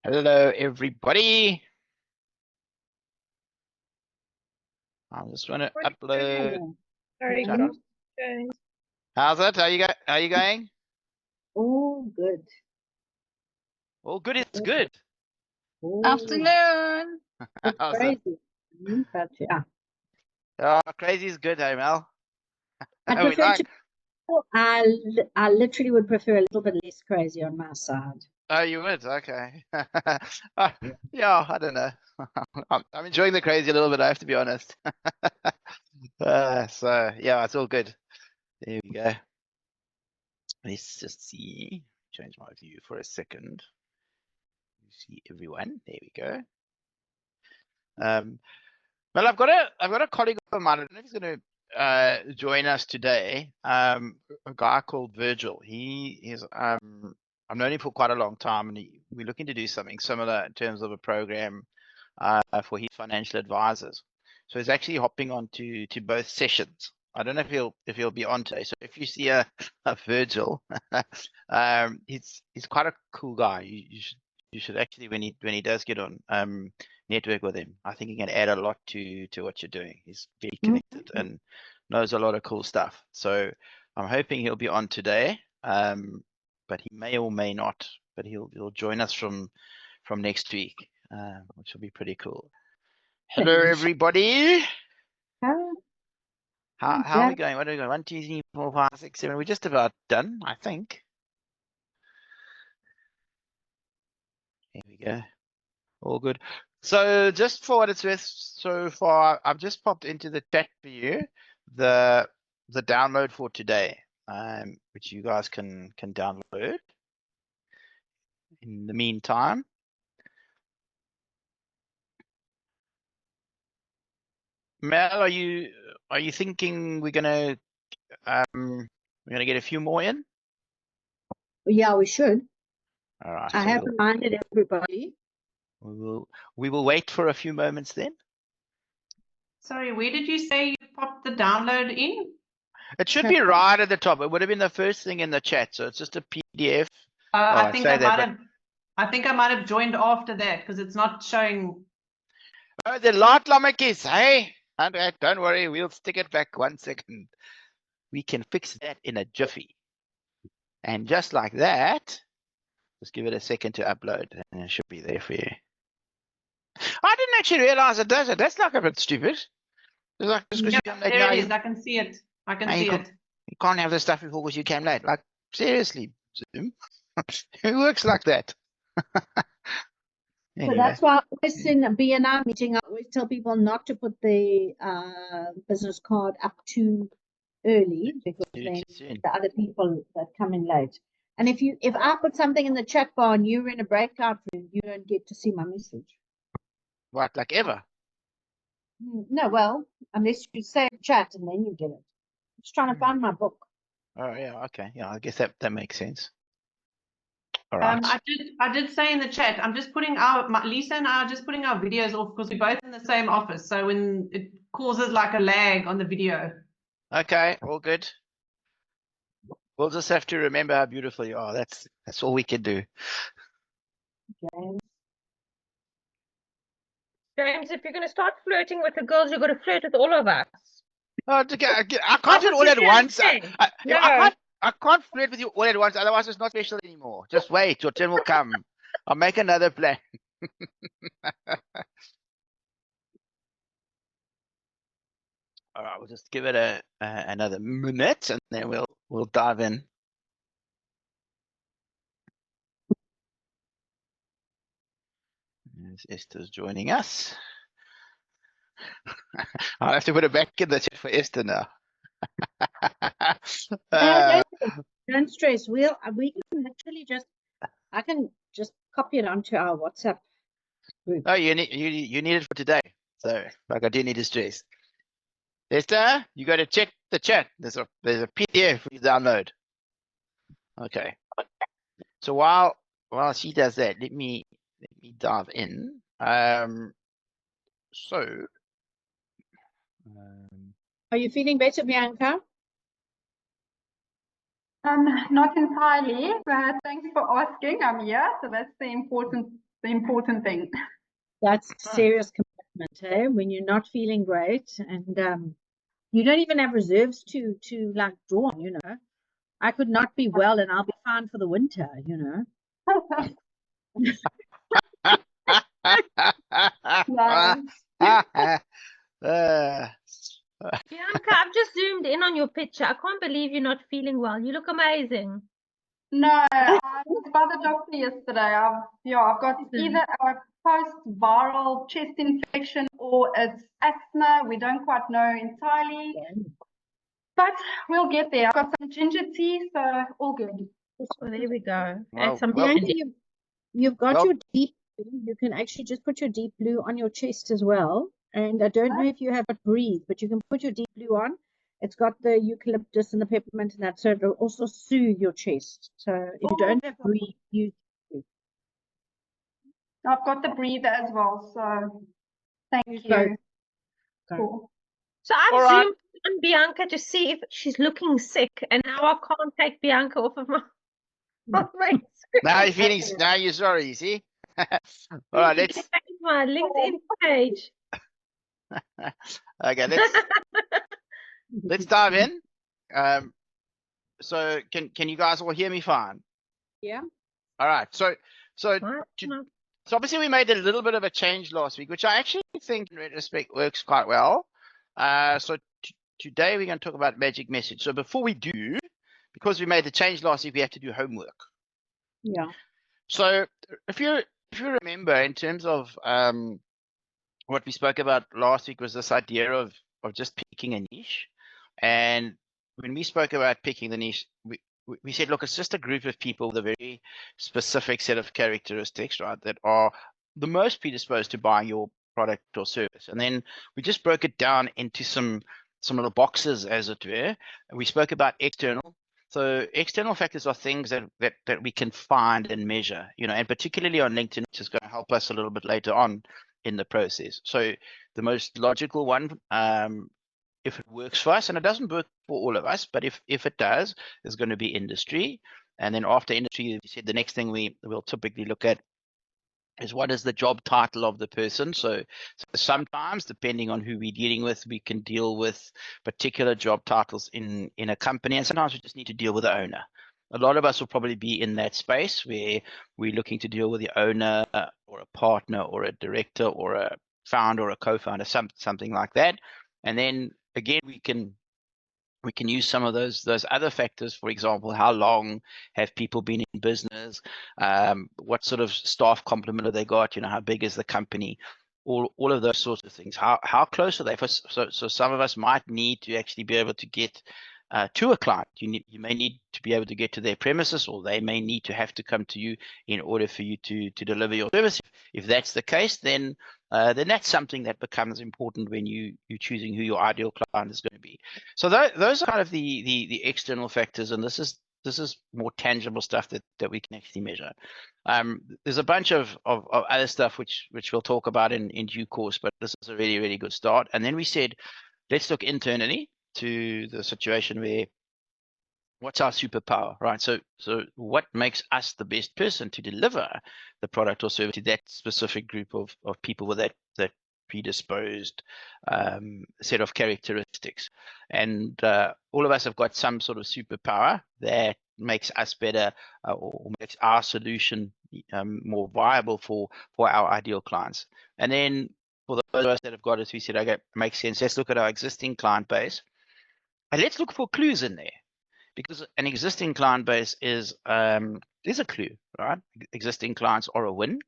Hello, everybody. I just want to upload. Sorry, good afternoon. How's it? How you going? Oh, good. All good. It's good. Afternoon. It's How's it? crazy. But yeah. Oh, crazy is good, hey Mel. I We prefer like. to. I literally would prefer a little bit less crazy on my side. Oh, you would? Okay. Yeah, I don't know. I'm enjoying the crazy a little bit. I have to be honest. So yeah, it's all good. There we go. Let's just see. Change my view for a second. See everyone. There we go. Well, I've got a colleague of mine. I don't know if he's going to join us today. A guy called Virgil. He is. I've known him for quite a long time, and we're looking to do something similar in terms of a program for his financial advisors. So he's actually hopping on to both sessions. I don't know if he'll be on today. So if you see a Virgil, he's quite a cool guy. You should actually when he does get on network with him. I think he can add a lot to what you're doing. He's very connected and knows a lot of cool stuff. So I'm hoping he'll be on today. But he may or may not. But he'll join us from next week, which will be pretty cool. Hello, everybody. How are we going? What are we going? 1, 2, 3, 4, 5, 6, 7. We're just about done, I think. Here we go. All good. So just for what it's worth, so far I've just popped into the chat for you the download for today, which you guys can download. In the meantime, Mel, are you thinking we're gonna get a few more in? Yeah, we should. All right. I have reminded everybody. We will wait for a few moments then. Sorry, where did you say you popped the download in? It should be right at the top. It would have been the first thing in the chat. So it's just a PDF. I think I might have joined after that because it's not showing. Oh, the lot Lamakis, hey? Don't worry, we'll stick it back 1 second. We can fix that in a jiffy. And just like that, just give it a second to upload and it should be there for you. I didn't actually realize it does it. That's like a bit stupid. It's like just because you come late now. There it is. I can see it. I can see it. You can't have the stuff before because you came late. Like, seriously, Zoom. Who works like that? Anyway. So that's why I always in a BNI meeting, I always tell people not to put the business card up too early because then the other people that come in late. And if I put something in the chat bar and you're in a breakout room, you don't get to see my message. What, like ever? No, well, unless you say chat and then you get it. I'm just trying to find my book. Oh yeah, okay. Yeah, I guess that makes sense. All right. I did say in the chat, I'm just putting Lisa and I are just putting our videos off because we're both in the same office. So when it causes like a lag on the video. Okay, all good. We'll just have to remember how beautiful you are. That's all we can do. James, if you're going to start flirting with the girls, you've got to flirt with all of us. Oh, I can't do it all at once. I can't flirt with you all at once. Otherwise, it's not special anymore. Just wait. Your turn will come. I'll make another plan. All right, we'll just give it another minute, and then we'll dive in. Esther's joining us. I'll have to put it back in the chat for Esther now. Don't stress. We can actually I can just copy it onto our WhatsApp group. Oh, you need it for today. So like I do need to stress. Esther, you got to check the chat. There's a PDF you download. Okay. So while she does that, let me dive in. Are you feeling better, Bianca? Not entirely, but thanks for asking. I'm here, so that's the important the important thing. That's serious commitment, eh? When you're not feeling great and you don't even have reserves to like draw on, you know. I could not be well and I'll be fine for the winter, you know. No. Bianca, I've just zoomed in on your picture. I can't believe you're not feeling well. You look amazing. No, I was by the doctor yesterday. I've got either a post-viral chest infection or it's asthma. We don't quite know entirely, but we'll get there. I've got some ginger tea, so all good. Well, there we go. Well, Add some well- Bianca, brandy. you've got Well- your deep blue. You can actually just put your deep blue on your chest as well. And I don't know if you have it breathe, but you can put your deep blue on. It's got the eucalyptus and the peppermint and that, so it'll also soothe your chest. So if you don't have breathe, use blue. I've got the breather as well, so thank Use you. both. Cool. So I've All right. zoomed on Bianca to see if she's looking sick, and now I can't take Bianca off of my, off my screen. Now you're feeling, now you're sorry, you see? All right, let's, That is my LinkedIn page. okay, let's dive in. So can you guys all hear me fine? Yeah. All right, so Right, to- no. So obviously we made a little bit of a change last week, which I actually think in retrospect works quite well. So today we're going to talk about magic message. So before we do, because we made the change last week, we have to do homework. Yeah. So if you remember, in terms of what we spoke about last week was this idea of just picking a niche. And when we spoke about picking the niche, we said, look, it's just a group of people with a very specific set of characteristics, right, that are the most predisposed to buying your product or service. And then we just broke it down into some little boxes, as it were. And we spoke about external. So external factors are things that we can find and measure, you know, and particularly on LinkedIn, which is going to help us a little bit later on in the process. So the most logical one, if it works for us, and it doesn't work for all of us, but if it does, is going to be industry. And then after industry, you said the next thing we'll typically look at is what is the job title of the person. So sometimes, depending on who we're dealing with, we can deal with particular job titles in a company, and sometimes we just need to deal with the owner. A lot of us will probably be in that space where we're looking to deal with the owner or a partner or a director or a founder or a co-founder, something like that. And then again, we can use some of those other factors. For example, how long have people been in business? What sort of staff complement have they got? You know, how big is the company? All of those sorts of things. How close are they? So some of us might need to actually be able to get to a client. You may need to be able to get to their premises, or they may need to have to come to you in order for you to deliver your service. If that's the case, then that's something that becomes important when you're choosing who your ideal client is going to be. So those are kind of the external factors, and this is more tangible stuff that we can actually measure. There's a bunch of other stuff which we'll talk about in due course, but this is a really, really good start. And then we said, let's look internally to the situation where what's our superpower, right? So what makes us the best person to deliver the product or service to that specific group of people with that predisposed set of characteristics? And all of us have got some sort of superpower that makes us better or makes our solution more viable for our ideal clients. And then for those of us that have got it, we said, okay, makes sense. Let's look at our existing client base and let's look for clues in there. Because an existing client base is a clue, right? Existing clients are a win.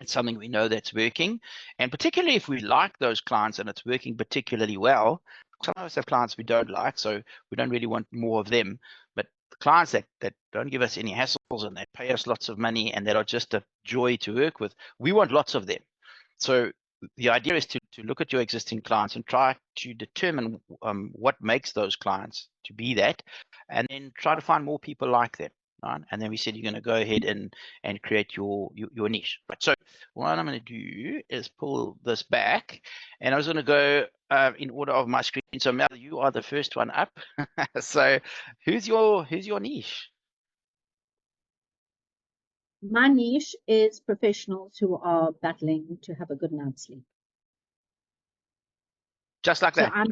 It's something we know that's working. And particularly if we like those clients and it's working particularly well, some of us have clients we don't like, so we don't really want more of them. But the clients that don't give us any hassles and that pay us lots of money and that are just a joy to work with, we want lots of them. So the idea is to look at your existing clients and try to determine what makes those clients to be that, and then try to find more people like them. Right? And then we said you're going to go ahead and create your niche. Right? So what I'm going to do is pull this back, and I was going to go in order of my screen. So Mel, you are the first one up. So who's your niche? my niche is professionals who are battling to have a good night's sleep. Just like So that. I'm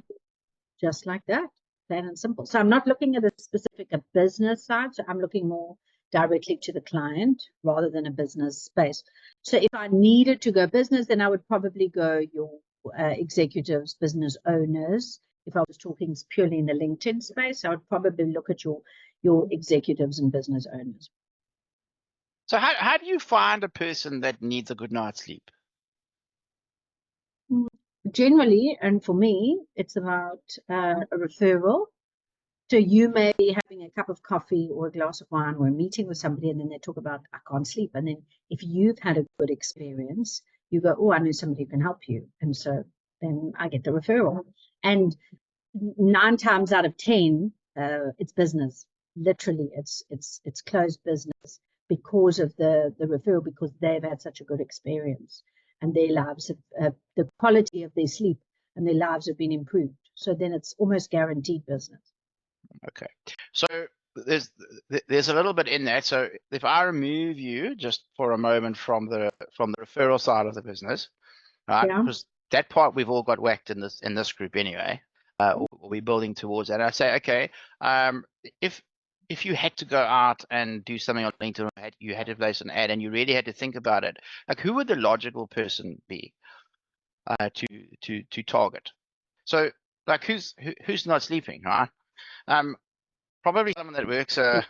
just like that, plain and simple. So I'm not looking at a business side. So I'm looking more directly to the client rather than a business space. So if I needed to go business, then I would probably go your executives, business owners. If I was talking purely in the LinkedIn space, I would probably look at your executives and business owners. So how do you find a person that needs a good night's sleep? Generally, and for me, it's about a referral. So you may be having a cup of coffee or a glass of wine or a meeting with somebody, and then they talk about, I can't sleep. And then if you've had a good experience, you go, oh, I know somebody who can help you. And so then I get the referral. And 9 times out of 10, it's business. Literally, it's closed business because of the referral, because they've had such a good experience and their lives have, the quality of their sleep and their lives have been improved. So then it's almost guaranteed business. Okay, so there's a little bit in that. So if I remove you just for a moment from the referral side of the business, right? Yeah. Because that part we've all got whacked in this group anyway. We're building towards that. And I say, okay, if you had to go out and do something on LinkedIn, you had to place an ad, and you really had to think about it, like who would the logical person be to target? So like who's not sleeping, right? Probably someone that works a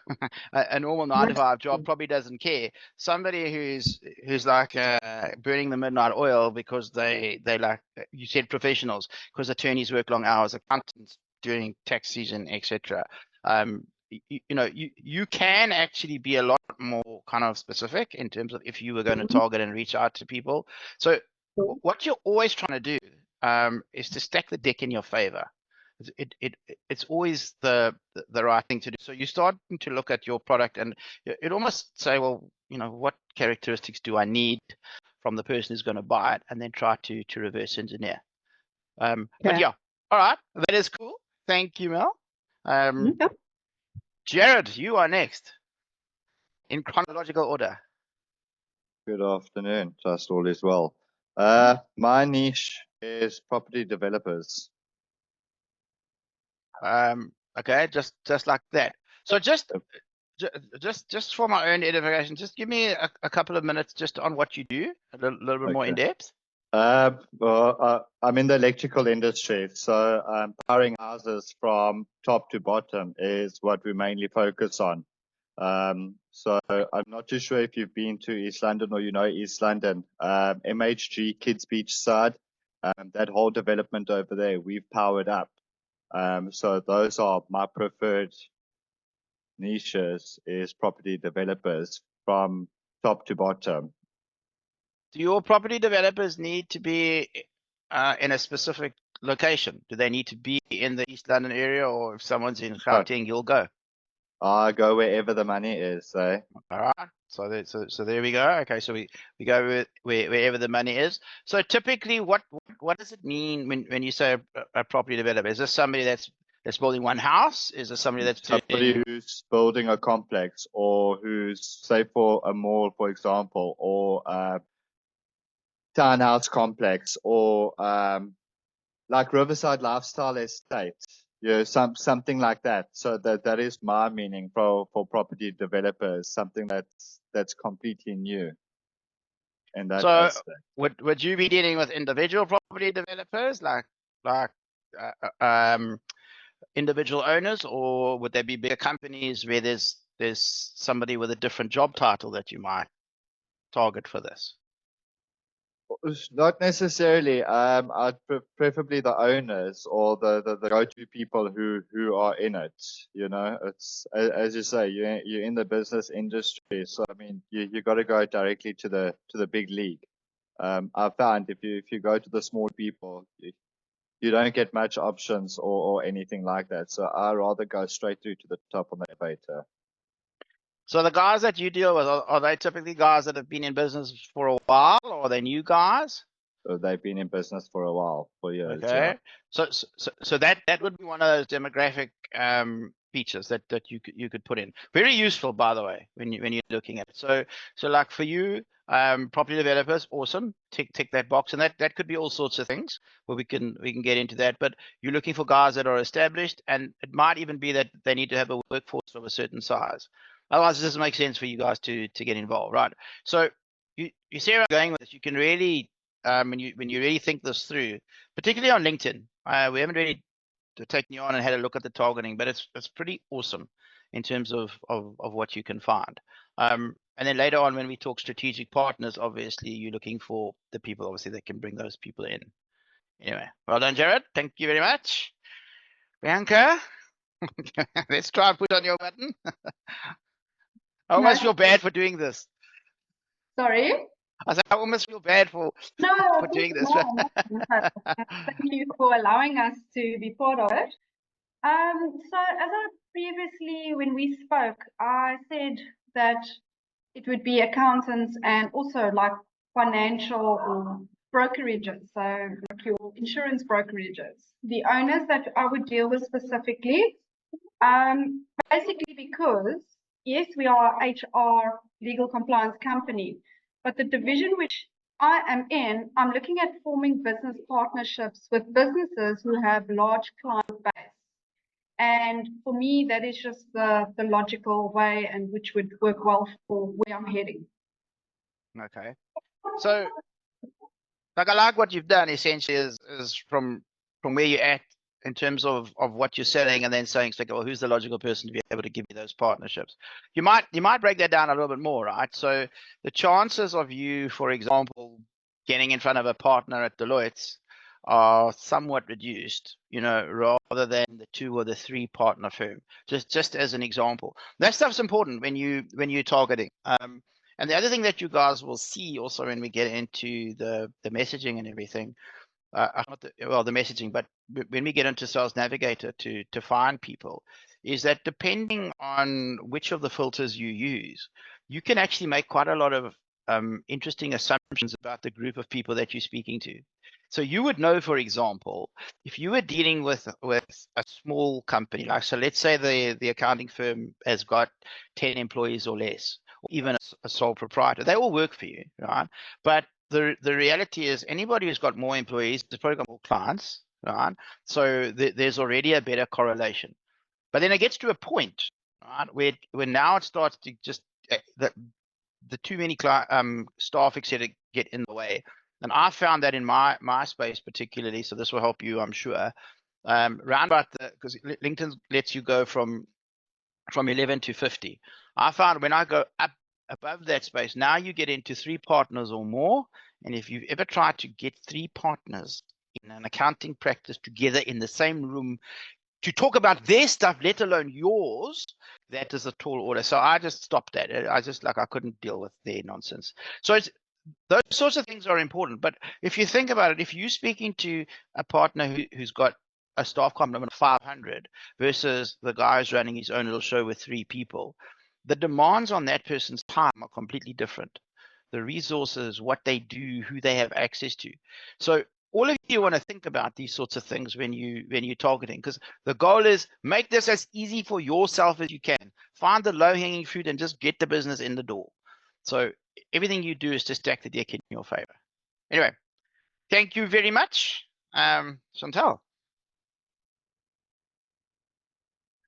normal 9-to-5 job, probably doesn't care. Somebody who's like burning the midnight oil because they like, you said professionals, because attorneys work long hours, accountants during tax season, etc. You can actually be a lot more kind of specific in terms of if you were going to target and reach out to people. So what you're always trying to do is to stack the deck in your favor. It's always the right thing to do. So you start to look at your product and it almost say, well, what characteristics do I need from the person who's going to buy it, and then try to reverse engineer. But yeah, all right, that is cool. Thank you, Mel. Jared, you are next in chronological order. Good afternoon. Trust all is well. My niche is property developers. Okay, just like that. So just for my own edification, just give me a couple of minutes just on what you do, a little bit more in depth. Well, I'm in the electrical industry, so powering houses from top to bottom is what we mainly focus on. So I'm not too sure if you've been to East London or East London. MHG Kids Beach side, that whole development over there, we've powered up. So those are my preferred niches, is property developers from top to bottom. Do your property developers need to be in a specific location? Do they need to be in the East London area, or if someone's in Gauteng, you'll go? I go wherever the money is. All right. So there we go. Okay, so we go with wherever the money is. So typically, what does it mean when you say a property developer? Is this somebody that's building one house? Is this somebody that's who's building a complex, or who's, say, for a mall, for example, or townhouse complex, or like Riverside Lifestyle Estate, something like that. So that is my meaning for property developers, something that's completely new. And that aspect. Would you be dealing with individual property developers, like individual owners, or would there be bigger companies where there's somebody with a different job title that you might target for this? Not necessarily. I'd preferably the owners or the go-to people who are in it. It's, as you say, you're in the business industry, so I mean, you got to go directly to the big league. I found if you go to the small people, you don't get much options or anything like that. So I rather go straight through to the top on the elevator. So the guys that you deal with, are they typically guys that have been in business for a while, or are they new guys? they've been in business for a while, for years. Okay. So that would be one of those demographic features that you could put in. Very useful, by the way, when you're looking at it. So like for you, property developers, awesome. Tick that box, and that could be all sorts of things where we can get into that. But you're looking for guys that are established, and it might even be that they need to have a workforce of a certain size. Otherwise, it doesn't make sense for you guys to get involved, right? So you see where I'm going with this. You can really when you really think this through, particularly on LinkedIn, we haven't really taken you on and had a look at the targeting, but it's pretty awesome in terms of what you can find. And then later on, when we talk strategic partners, obviously you're looking for the people, obviously, that can bring those people in. Anyway, well done, Jared. Thank you very much. Bianca, let's try and put on your button. I almost feel bad for doing this. Sorry? I said, I almost feel bad for doing this. Thank you for allowing us to be part of it. So as I previously, when we spoke, I said that it would be accountants and also like financial or brokerages, so like your insurance brokerages. The owners that I would deal with specifically, basically because, yes, we are HR legal compliance company, but the division which I am in, I'm looking at forming business partnerships with businesses who have large client base. And for me, that is just the logical way and which would work well for where I'm heading. Okay. So, like, I like what you've done essentially is from where you're at in terms of what you're selling, and then saying, well, who's the logical person to be able to give you those partnerships? You might break that down a little bit more, right? So the chances of you, for example, getting in front of a partner at Deloitte's are somewhat reduced, rather than the 2 or the 3 partner firm. Just as an example, that stuff's important when you're targeting. And the other thing that you guys will see also when we get into the messaging and everything, the messaging, but when we get into Sales Navigator to find people, is that depending on which of the filters you use, you can actually make quite a lot of interesting assumptions about the group of people that you're speaking to. So you would know, for example, if you were dealing with a small company, like, so let's say the accounting firm has got 10 employees or less, or even a sole proprietor, they all work for you, right? But the reality is anybody who's got more employees has probably got more clients, right? So there's already a better correlation. But then it gets to a point, right, where now it starts to just the too many staff, etc., get in the way. And I found that in my space particularly, so this will help you, I'm sure, round about because LinkedIn lets you go from 11 to 50. I found when I go up above that space, now you get into 3 partners or more. And if you've ever tried to get 3 partners in an accounting practice together in the same room to talk about their stuff, let alone yours, that is a tall order. So I just stopped that. I couldn't deal with their nonsense. So those sorts of things are important. But if you think about it, if you're speaking to a partner who's got a staff complement of 500 versus the guy who's running his own little show with 3 people, the demands on that person's time are completely different. The resources, what they do, who they have access to. So all of you want to think about these sorts of things when you're targeting, because the goal is make this as easy for yourself as you can. Find the low-hanging fruit and just get the business in the door. So everything you do is to stack the deck in your favor. Anyway, thank you very much, Chantal.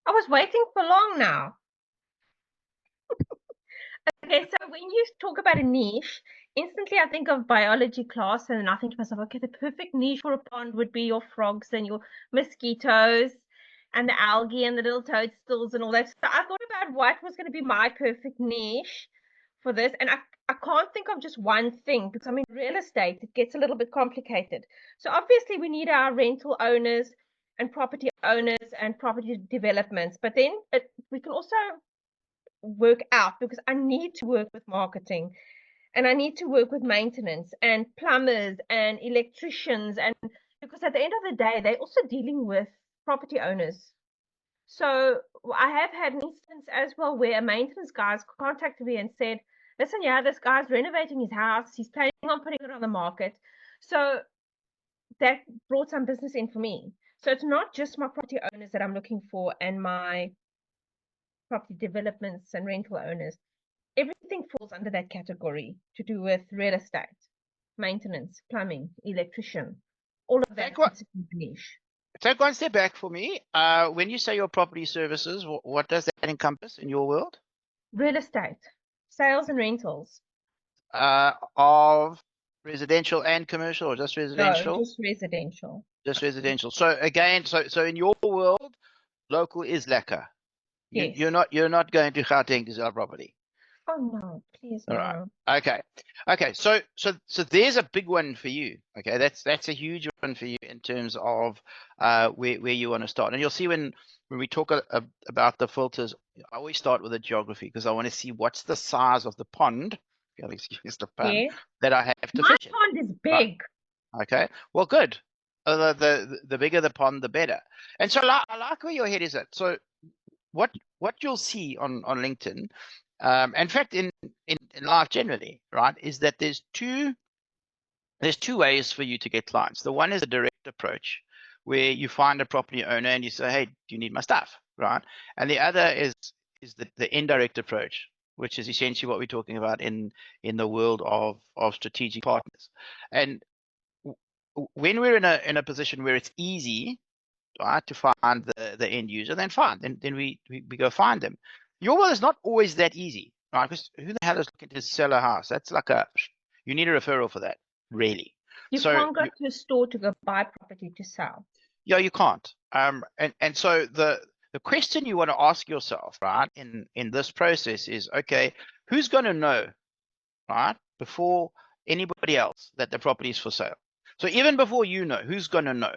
I was waiting for long now. Okay, so when you talk about a niche, instantly I think of biology class, and I think to myself, okay, the perfect niche for a pond would be your frogs and your mosquitoes and the algae and the little toadstools and all that. So I thought about what was going to be my perfect niche for this, and I can't think of just one thing, because I'm in real estate, it gets a little bit complicated. So obviously we need our rental owners and property owners and property developments, but then we can also work out, because I need to work with marketing and I need to work with maintenance and plumbers and electricians, and because at the end of the day they're also dealing with property owners. So I have had an instance as well where a maintenance guy contacted me and said, listen, yeah, this guy's renovating his house, he's planning on putting it on the market, So that brought some business in for me. So it's not just my property owners that I'm looking for and my property developments and rental owners. Everything falls under that category to do with real estate, maintenance, plumbing, electrician, all of that fits in the niche. Take one step back for me. When you say your property services, what does that encompass in your world? Real estate, sales and rentals. Of residential and commercial, or just residential? No, just residential. Just residential. So again, so in your world, local is lekker. Yes. You're not going to Gauteng to sell property. Oh no, please All no. right. Okay. So there's a big one for you. Okay, that's a huge one for you in terms of where you want to start. And you'll see when we talk about the filters, I always start with the geography because I want to see what's the size of the pond. Excuse the pun. Yes. That I have to My fish in. pond is big. Okay. Well, good. The bigger the pond, the better. And so I like where your head is at. So what you'll see on LinkedIn, in fact, in life generally, right, is that there's two ways for you to get clients. The one is a direct approach, where you find a property owner and you say, hey, do you need my stuff, right? And the other is the indirect approach, which is essentially what we're talking about in the world of strategic partners. And when we're in a position where it's easy, right, to find the end user, then fine, then we go find them. Your world is not always that easy, right? Because who the hell is looking to sell a house? That's like you need a referral for that, really. You can't go to a store to go buy property to sell. Yeah, you can't. And so the question you want to ask yourself, right, in this process is, okay, who's going to know, right, before anybody else that the property is for sale? So even before you know, who's going to know?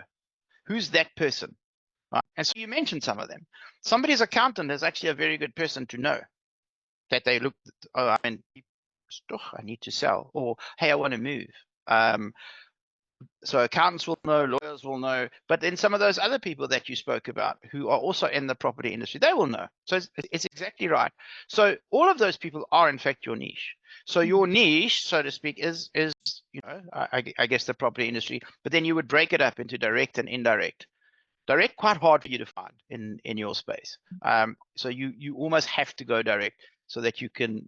Who's that person? Right? And so you mentioned some of them. Somebody's accountant is actually a very good person to know that they look, oh, I need to sell, or hey, I want to move. So accountants will know, lawyers will know, but then some of those other people that you spoke about who are also in the property industry, they will know. So it's exactly right. So all of those people are in fact your niche. So your niche, so to speak, is I guess the property industry, but then you would break it up into direct and indirect. Direct, quite hard for you to find in your space. So you almost have to go direct so that you can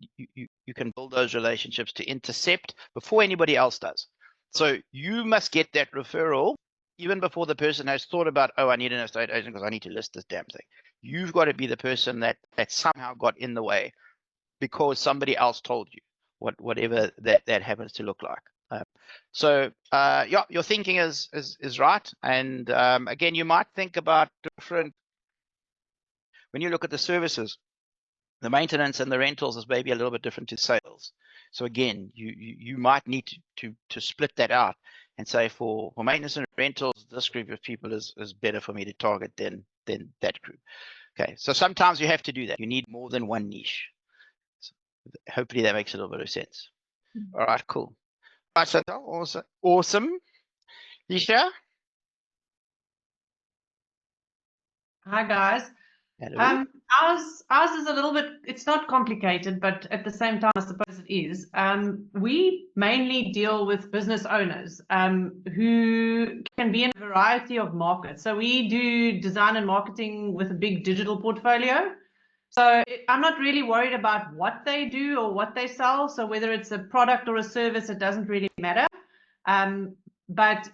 build those relationships to intercept before anybody else does. So you must get that referral even before the person has thought about, oh, I need an estate agent because I need to list this damn thing. You've got to be the person that somehow got in the way because somebody else told you, whatever that happens to look like. So yeah, your thinking is right. And again, you might think about different, when you look at the services, the maintenance and the rentals is maybe a little bit different to sales. So again, you might need to split that out and say for maintenance and rentals, this group of people is better for me to target than that group. Okay, so sometimes you have to do that. You need more than one niche. So hopefully that makes a little bit of sense. All right, cool. All right, Chantal, awesome. Lisha? Hi guys. Hello. Ours is a little bit, it's not complicated, but at the same time, I suppose it is. We mainly deal with business owners who can be in a variety of markets. So we do design and marketing with a big digital portfolio. So I'm not really worried about what they do or what they sell. So whether it's a product or a service, it doesn't really matter. But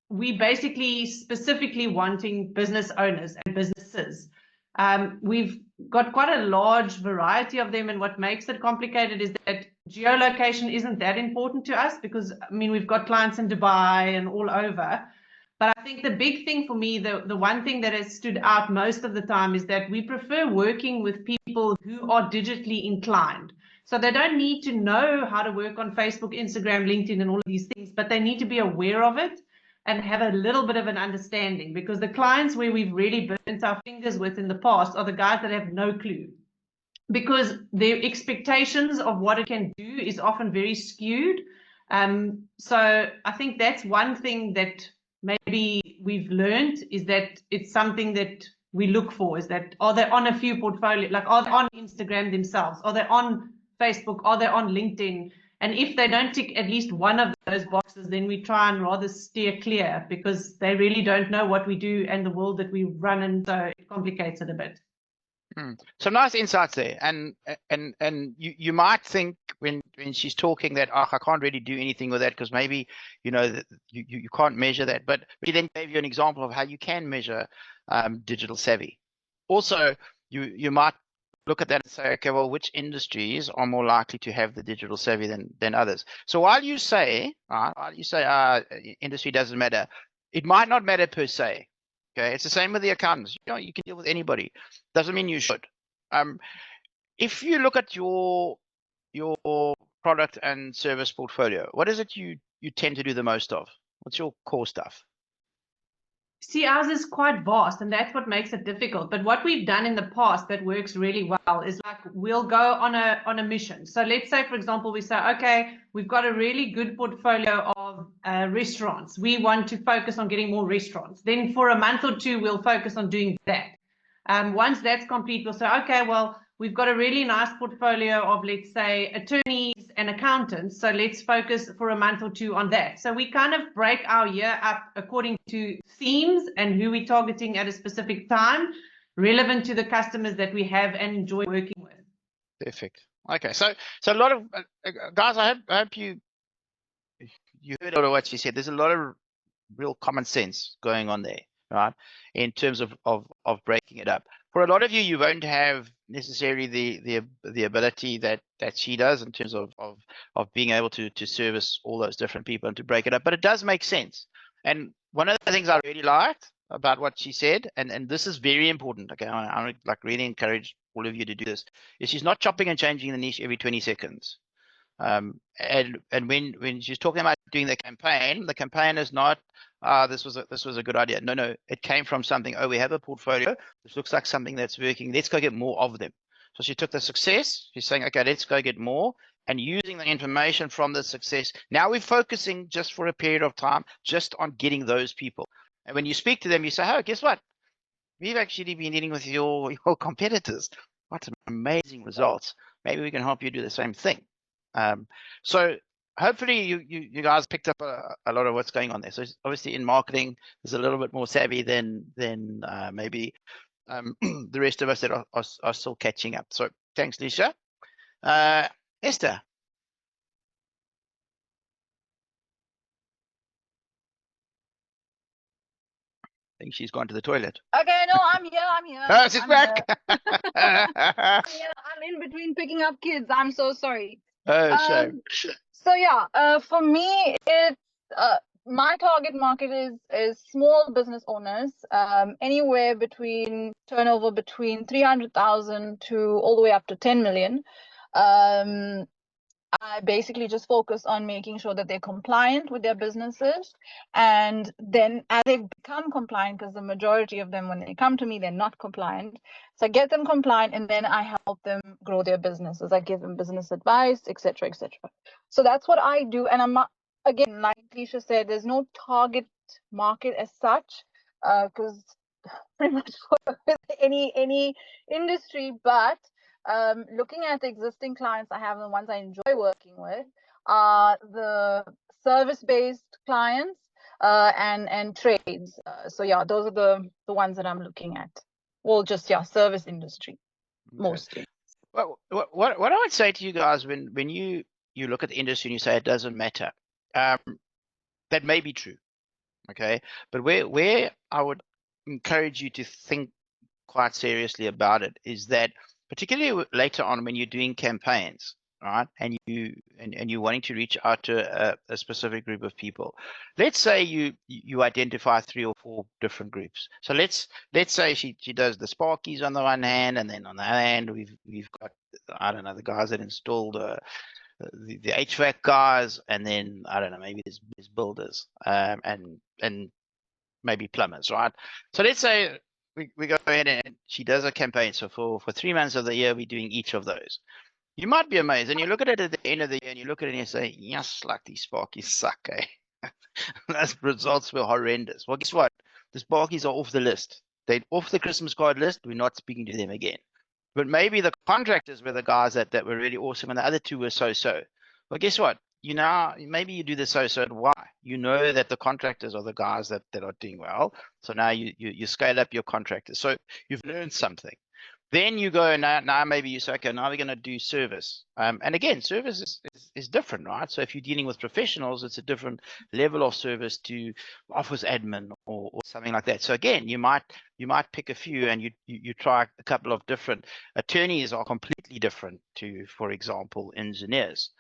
we basically specifically wanting business owners and businesses. We've got quite a large variety of them, and what makes it complicated is that geolocation isn't that important to us because, I mean, we've got clients in Dubai and all over. But I think the big thing for me, the one thing that has stood out most of the time is that we prefer working with people who are digitally inclined. So they don't need to know how to work on Facebook, Instagram, LinkedIn, and all of these things, but they need to be aware of it and have a little bit of an understanding, because the clients where we've really burnt our fingers with in the past are the guys that have no clue, because their expectations of what it can do is often very skewed. So I think that's one thing that maybe we've learned, is that it's something that we look for, is that are they on a few portfolio, like are they on Instagram themselves, are they on Facebook, are they on LinkedIn, And if they don't tick at least one of those boxes, then we try and rather steer clear, because they really don't know what we do and the world that we run in, so it complicates it a bit. Some nice insights there, and you might think when she's talking that, oh, I can't really do anything with that because maybe you can't measure that, but she then gave you an example of how you can measure digital savvy. Also, you might look at that and say, okay, well, which industries are more likely to have the digital savvy than others? So while you say industry doesn't matter, it might not matter per se. Okay, it's the same with the accountants. You can deal with anybody. Doesn't mean you should. If you look at your product and service portfolio, what is it you tend to do the most of? What's your core stuff? See, ours is quite vast, and that's what makes it difficult. But what we've done in the past that works really well is, like, we'll go on a mission. So let's say, for example, we say, okay, we've got a really good portfolio of restaurants. We want to focus on getting more restaurants. Then for a month or two, we'll focus on doing that. Once that's complete, we'll say, okay, well, we've got a really nice portfolio of, let's say, attorneys and accountants. So let's focus for a month or two on that. So we kind of break our year up according to themes and who we're targeting at a specific time, relevant to the customers that we have and enjoy working with. Perfect. Okay, so a lot of guys, I hope you heard a lot of what she said. There's a lot of real common sense going on there, right? In terms of breaking it up. For a lot of you, you won't have necessarily the ability that she does in terms of being able to service all those different people and to break it up. But it does make sense. And one of the things I really liked about what she said, and this is very important. Okay, I like really encourage all of you to do this. Is she's not chopping and changing the niche every 20 seconds. And when she's talking about doing the campaign is not this was a good idea. No, it came from something. Oh, we have a portfolio. This looks like something that's working. Let's go get more of them. So she took the success. She's saying, okay, let's go get more, and using the information from the success. Now we're focusing just for a period of time just on getting those people. And when you speak to them, you say, oh, guess what? We've actually been dealing with your competitors. What amazing results. Maybe we can help you do the same thing. So hopefully you guys picked up a lot of what's going on there. So obviously in marketing, there's a little bit more savvy than maybe the rest of us that are still catching up. So thanks, Lisa. Esther. I think she's gone to the toilet. Okay, no, I'm here. Oh, she's back. Yeah, I'm in between picking up kids. I'm so sorry. Oh, shame. So yeah, for me, it's my target market is small business owners, anywhere between turnover between 300,000 to all the way up to 10 million. I basically just focus on making sure that they're compliant with their businesses. And then as they become compliant, because the majority of them, when they come to me, they're not compliant. So I get them compliant, and then I help them grow their businesses. I give them business advice, etc., etc. So that's what I do. And I'm not, again, like Lisha said, there's no target market as such, because pretty much with any industry, but looking at the existing clients I have and the ones I enjoy working with are the service-based clients and trades. So yeah, those are the ones that I'm looking at. Well, just service industry mostly. Well, what I would say to you guys when you look at the industry and you say it doesn't matter, that may be true, okay? But where I would encourage you to think quite seriously about it is that, particularly later on when you're doing campaigns, right, and you're wanting to reach out to a specific group of people. Let's say you identify 3 or 4 different groups. So let's say she does the Sparkies on the one hand, and then on the other hand we've got, I don't know, the guys that installed the HVAC guys, and then I don't know, maybe there's builders and maybe plumbers, right? So let's say we go ahead and she does a campaign. So for 3 months of the year, we're doing each of those. You might be amazed, and you look at it at the end of the year, and you look at it and you say, yes, like these Sparkies suck, eh? Those results were horrendous. Well, guess what? The Sparkies are off the list. They're off the Christmas card list. We're not speaking to them again. But maybe the contractors were the guys that were really awesome, and the other 2 were so-so. Well, guess what? You now, maybe you do this so why? You know that the contractors are the guys that are doing well. So now you scale up your contractors. So you've learned something. Then you go, now maybe you say, okay, now we're going to do service. And again, service is different, right? So if you're dealing with professionals, it's a different level of service to office admin or something like that. So again, you might pick a few and you try a couple of different. Attorneys are completely different to, for example, engineers.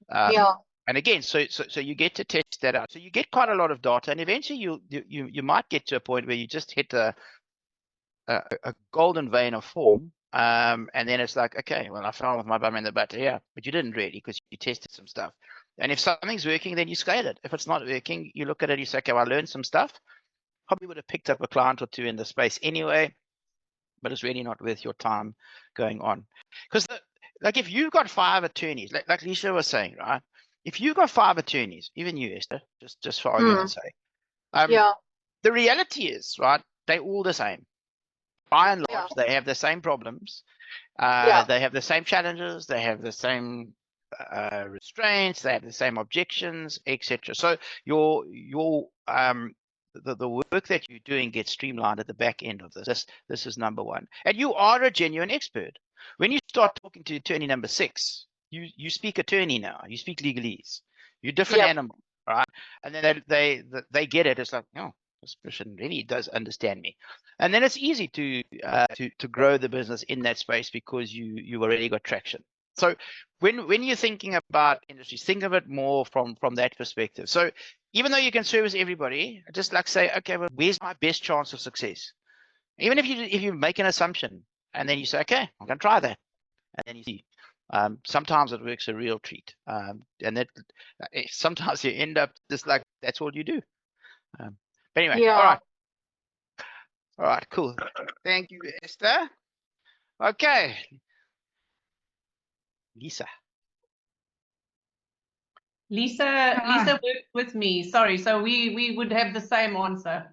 Yeah. And again, so you get to test that out. So you get quite a lot of data, and eventually you might get to a point where you just hit a golden vein of form, and then it's like, okay, well, I found with my bum in the butt here, but you didn't really, because you tested some stuff. And if something's working, then you scale it. If it's not working, you look at it, you say, okay, well, I learned some stuff. Probably would have picked up a client or two in the space anyway, but it's really not worth your time going on. Because like if you've got 5 attorneys, like Lisa was saying, right? If you've got 5 attorneys, even you, Esther, just for argument's sake, Yeah. the reality is, right, they're all the same. By and large, Yeah. they have the same problems. Yeah. They have the same challenges. They have the same restraints. They have the same objections, etc. So the work that you're doing gets streamlined at the back end of this. This is number one. And you are a genuine expert. When you start talking to attorney number 6, you speak attorney now. You speak legalese. You're a different animal, right? And then they get it. It's like, oh, this person really does understand me. And then it's easy to grow the business in that space because you already got traction. So when you're thinking about industries, think of it more from that perspective. So even though you can service everybody, just like say, okay, well, where's my best chance of success? Even if you make an assumption and then you say, okay, I'm going to try that, and then you see. Sometimes it works a real treat, and that sometimes you end up just like that's all you do. But anyway, all right, cool. Thank you, Esther. Okay, Lisa. Lisa worked with me. Sorry, so we would have the same answer.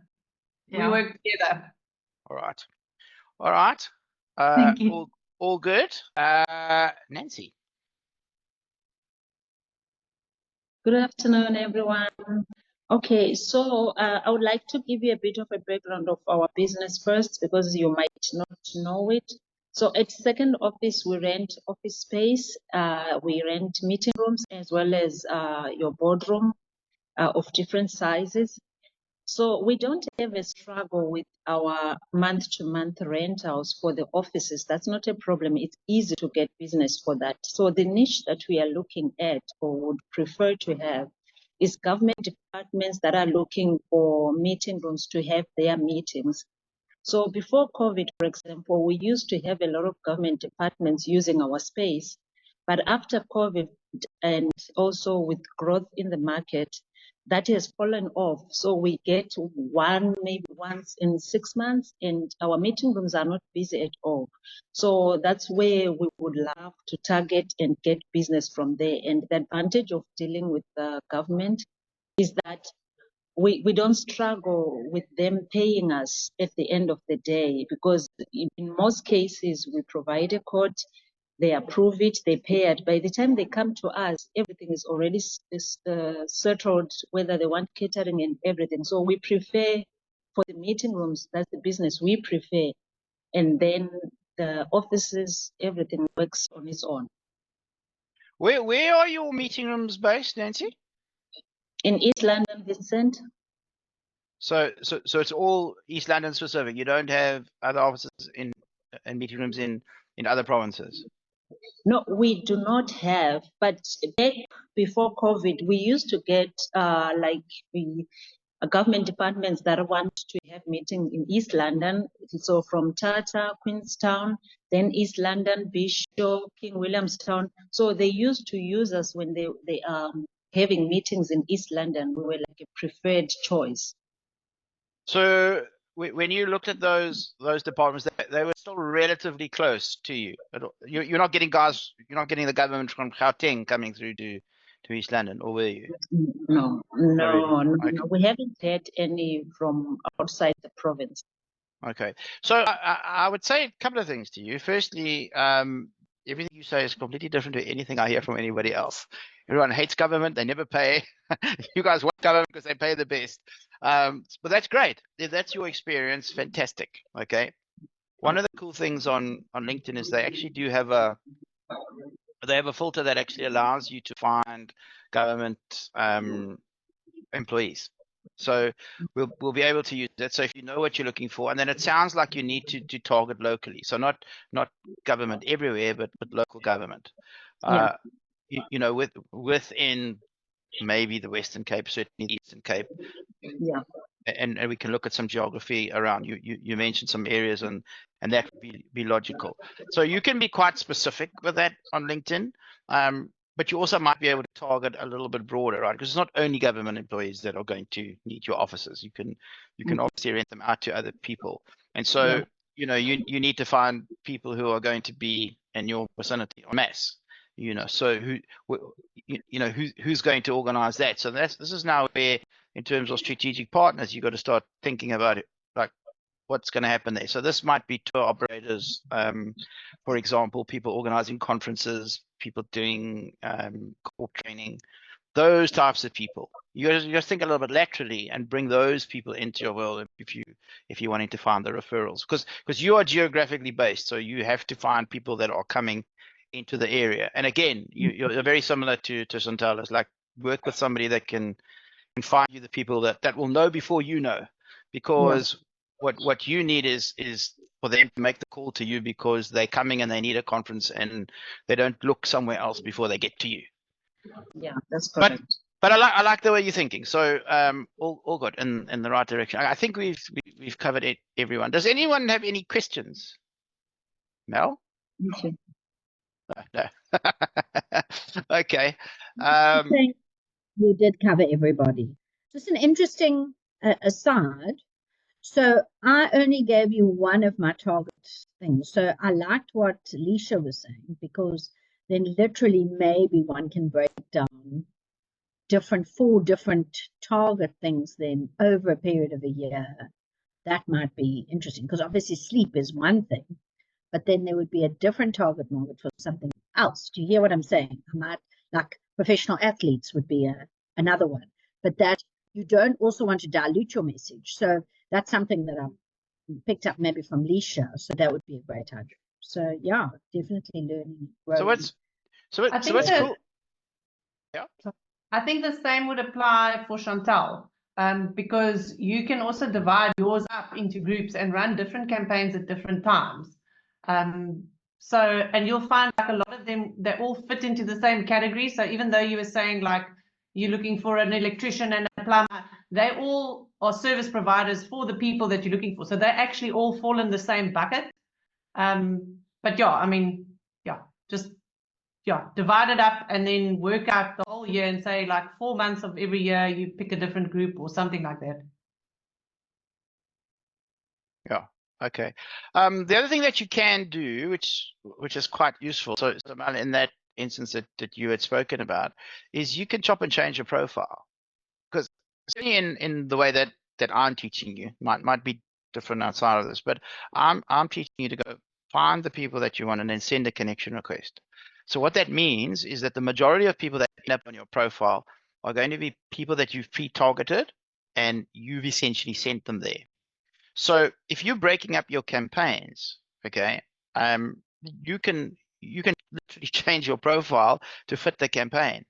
Yeah. We work together. All right. Thank you. All good. Nancy. Good afternoon, everyone. Okay, so I would like to give you a bit of a background of our business first, because you might not know it. So at Second Office, we rent office space, we rent meeting rooms, as well as your boardroom of different sizes. So we don't have a struggle with our month-to-month rentals for the offices. That's not a problem. It's easy to get business for that. So the niche that we are looking at or would prefer to have is government departments that are looking for meeting rooms to have their meetings. So before COVID, for example, we used to have a lot of government departments using our space. But after COVID and also with growth in the market, that has fallen off. So we get one, maybe once in 6 months, and our meeting rooms are not busy at all. So that's where we would love to target and get business from there. And the advantage of dealing with the government is that we don't struggle with them paying us at the end of the day, because in most cases we provide a quote, they approve it, they pay it. By the time they come to us, everything is already settled, whether they want catering and everything. So we prefer for the meeting rooms, that's the business we prefer. And then the offices, everything works on its own. Where are your meeting rooms based, Nancy? In East London, Vincent. So it's all East London specific. You don't have other offices and meeting rooms in other provinces? No, we do not have, but back before COVID, we used to get government departments that want to have meetings in East London. So from Tata, Queenstown, then East London, Bishop, King Williamstown. So they used to use us when they are having meetings in East London. We were like a preferred choice. So when you looked at those departments, they were still relatively close to you. You're not getting the government from Gauteng coming through to East London, or were you? No. Okay. We haven't had any from outside the province. Okay, so I would say a couple of things to you. Firstly, everything you say is completely different to anything I hear from anybody else. Everyone hates government. They never pay. You guys want government because they pay the best. But that's great. If that's your experience, fantastic. Okay. One of the cool things on LinkedIn is they actually do have a filter that actually allows you to find government employees. So we'll be able to use that. So if you know what you're looking for, and then it sounds like you need to target locally. So not government everywhere, but local government. Yeah. You know, within maybe the Western Cape, certainly the Eastern Cape. Yeah. And we can look at some geography around. You mentioned some areas, and that would be logical. So you can be quite specific with that on LinkedIn. But you also might be able to target a little bit broader, right? Because it's not only government employees that are going to need your offices. You can obviously rent them out to other people. And so, you know, you need to find people who are going to be in your vicinity en masse. You know, so who's going to organize that? So this is now where, in terms of strategic partners, you got to start thinking about it, like what's going to happen there. So this might be tour operators, for example, people organizing conferences, people doing corp training, those types of people. You just think a little bit laterally and bring those people into your world if you're wanting to find the referrals, because you are geographically based, so you have to find people that are coming into the area. And again, you're very similar to Santal. Like, work with somebody that can find you the people that will know before you know, because what you need is for them to make the call to you because they're coming and they need a conference, and they don't look somewhere else before they get to you. Yeah, that's correct. But I like the way you're thinking. So all good in the right direction. I think we've covered it, everyone. Does anyone have any questions? Mel? Okay. No. Okay. I think you did cover everybody. Just an interesting aside. So I only gave you one of my target things. So I liked what Leisha was saying, because then literally maybe one can break down four different target things then over a period of a year. That might be interesting, because obviously sleep is one thing, but then there would be a different target market for something else. Do you hear what I'm saying? I might, like professional athletes would be another one, but that you don't also want to dilute your message. So that's something that I picked up maybe from Leisha. So that would be a great idea. So yeah, definitely learning. Growing. So what's cool? Yeah. I think the same would apply for Chantal, because you can also divide yours up into groups and run different campaigns at different times. So, and you'll find like a lot of them, they all fit into the same category. So even though you were saying like you're looking for an electrician and a plumber, they all are service providers for the people that you're looking for. So they actually all fall in the same bucket. But yeah, I mean, just divide it up and then work out the whole year and say like 4 months of every year you pick a different group or something like that. Yeah. Okay. The other thing that you can do, which is quite useful, so in that instance that you had spoken about, is you can chop and change your profile, because in the way that I'm teaching you might be different outside of this, but I'm teaching you to go find the people that you want and then send a connection request. So what that means is that the majority of people that end up on your profile are going to be people that you've pre-targeted and you've essentially sent them there. So if you're breaking up your campaigns, okay, you can literally change your profile to fit the campaign,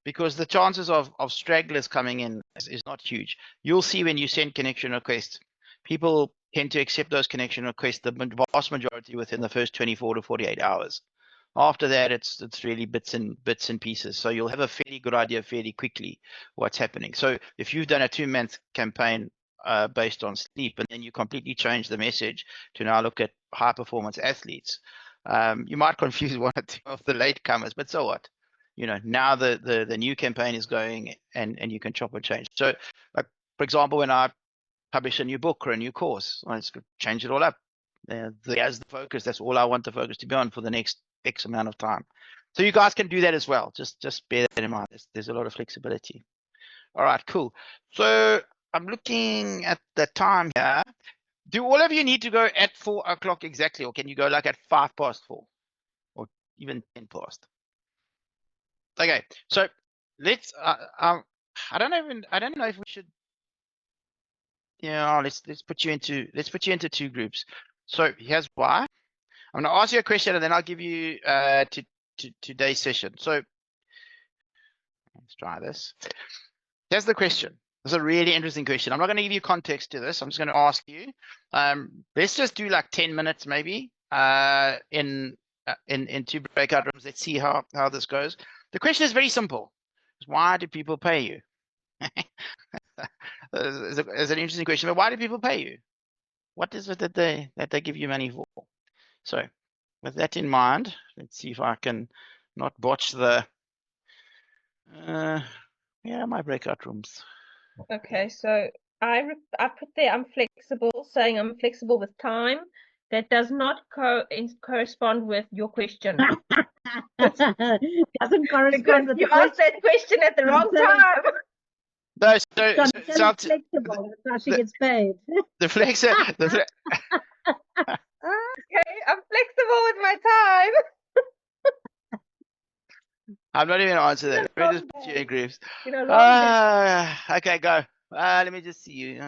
because the chances of stragglers coming in is not huge. You'll see when you send connection requests, people tend to accept those connection requests, the vast majority, within the first 24 to 48 hours. After that, it's really bits and pieces. So you'll have a fairly good idea fairly quickly what's happening. So if you've done a 2-month campaign based on sleep, and then you completely change the message to now look at high performance athletes, you might confuse one or two of the latecomers, but so what? You know, now the new campaign is going, and you can chop and change. So, like, for example, when I publish a new book or a new course, I just change it all up. As the focus, that's all I want the focus to be on for the next X amount of time. So you guys can do that as well. Just bear that in mind. There's a lot of flexibility. All right, cool. So I'm looking at the time here. Do all of you need to go at 4 o'clock exactly, or can you go like at 4:05? Or even 10 past. Okay, so let's. I don't know if we should. Yeah, let's put you into two groups. So here's why. I'm gonna ask you a question and then I'll give you to today's session. So let's try this. Here's the question. It's a really interesting question. I'm not going to give you context to this. I'm just going to ask you. Let's just do like 10 minutes maybe in two breakout rooms. Let's see how this goes. The question is very simple. Why do people pay you? It's an interesting question, but why do people pay you? What is it that they give you money for? So with that in mind, let's see if I can not botch the my breakout rooms. Okay, so I put there I'm flexible, saying I'm flexible with time. That does not correspond with your question. Doesn't correspond Because with you the asked question. that question at the wrong saying- time. No, So flexible, that's how she gets paid. the flex. Okay, I'm flexible with my time. I'm not even gonna answer that. Let me just put you in groups. You know, long day. Okay, go. Let me just see you.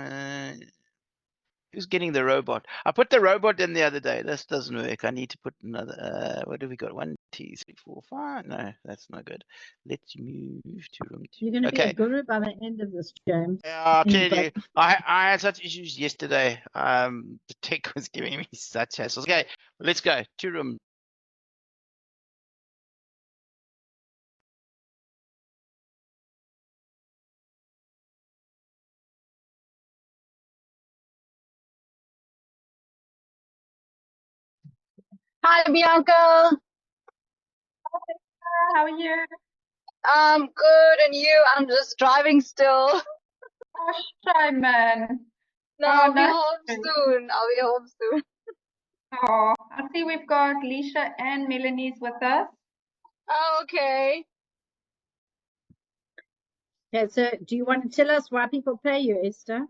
Who's getting the robot? I put the robot in the other day. This doesn't work. I need to put another. What have we got? 1, 2, 3, 4, 5. No, that's not good. Let's move to room 2. You're going to be a guru by the end of this, James. I'll tell you. I had such issues yesterday. The tech was giving me such hassles. Okay, let's go. 2 room. Hi, Bianca. How are you? I'm good, and you? I'm just driving still. Oh, shame, man. No, Oh, I'll be nice. home soon. I'll be home soon. Oh, I see we've got Leisha and Melanie's with us. Oh, okay. Okay, so do you want to tell us why people pay you, Esther?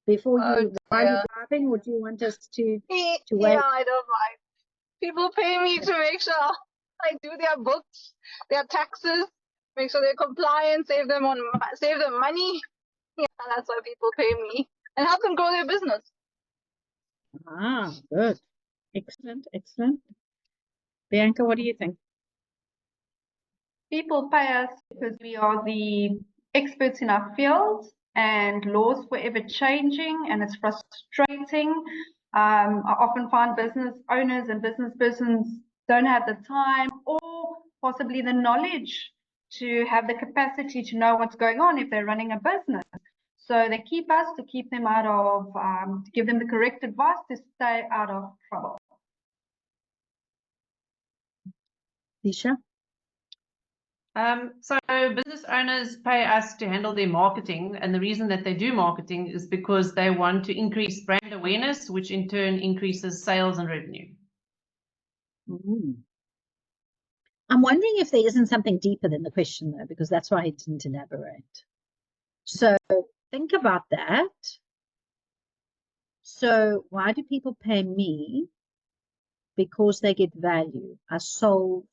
Before you, while you're driving, or do you want us to wait? Yeah, I don't mind. People pay me to make sure I do their books, their taxes, make sure they're compliant, save them money. Yeah, that's why people pay me, and help them grow their business. Ah, good. Excellent, excellent. Bianca, what do you think? People pay us because we are the experts in our field and laws forever changing, and it's frustrating. I often find business owners and business persons don't have the time or possibly the knowledge to have the capacity to know what's going on if they're running a business. So they keep us to keep them out of, to give them the correct advice to stay out of trouble. Leisha? So business owners pay us to handle their marketing, and the reason that they do marketing is because they want to increase brand awareness, which in turn increases sales and revenue. I'm wondering if there isn't something deeper than the question, though, because that's why I didn't elaborate. So think about that. So why do people pay me? Because they get value. I solve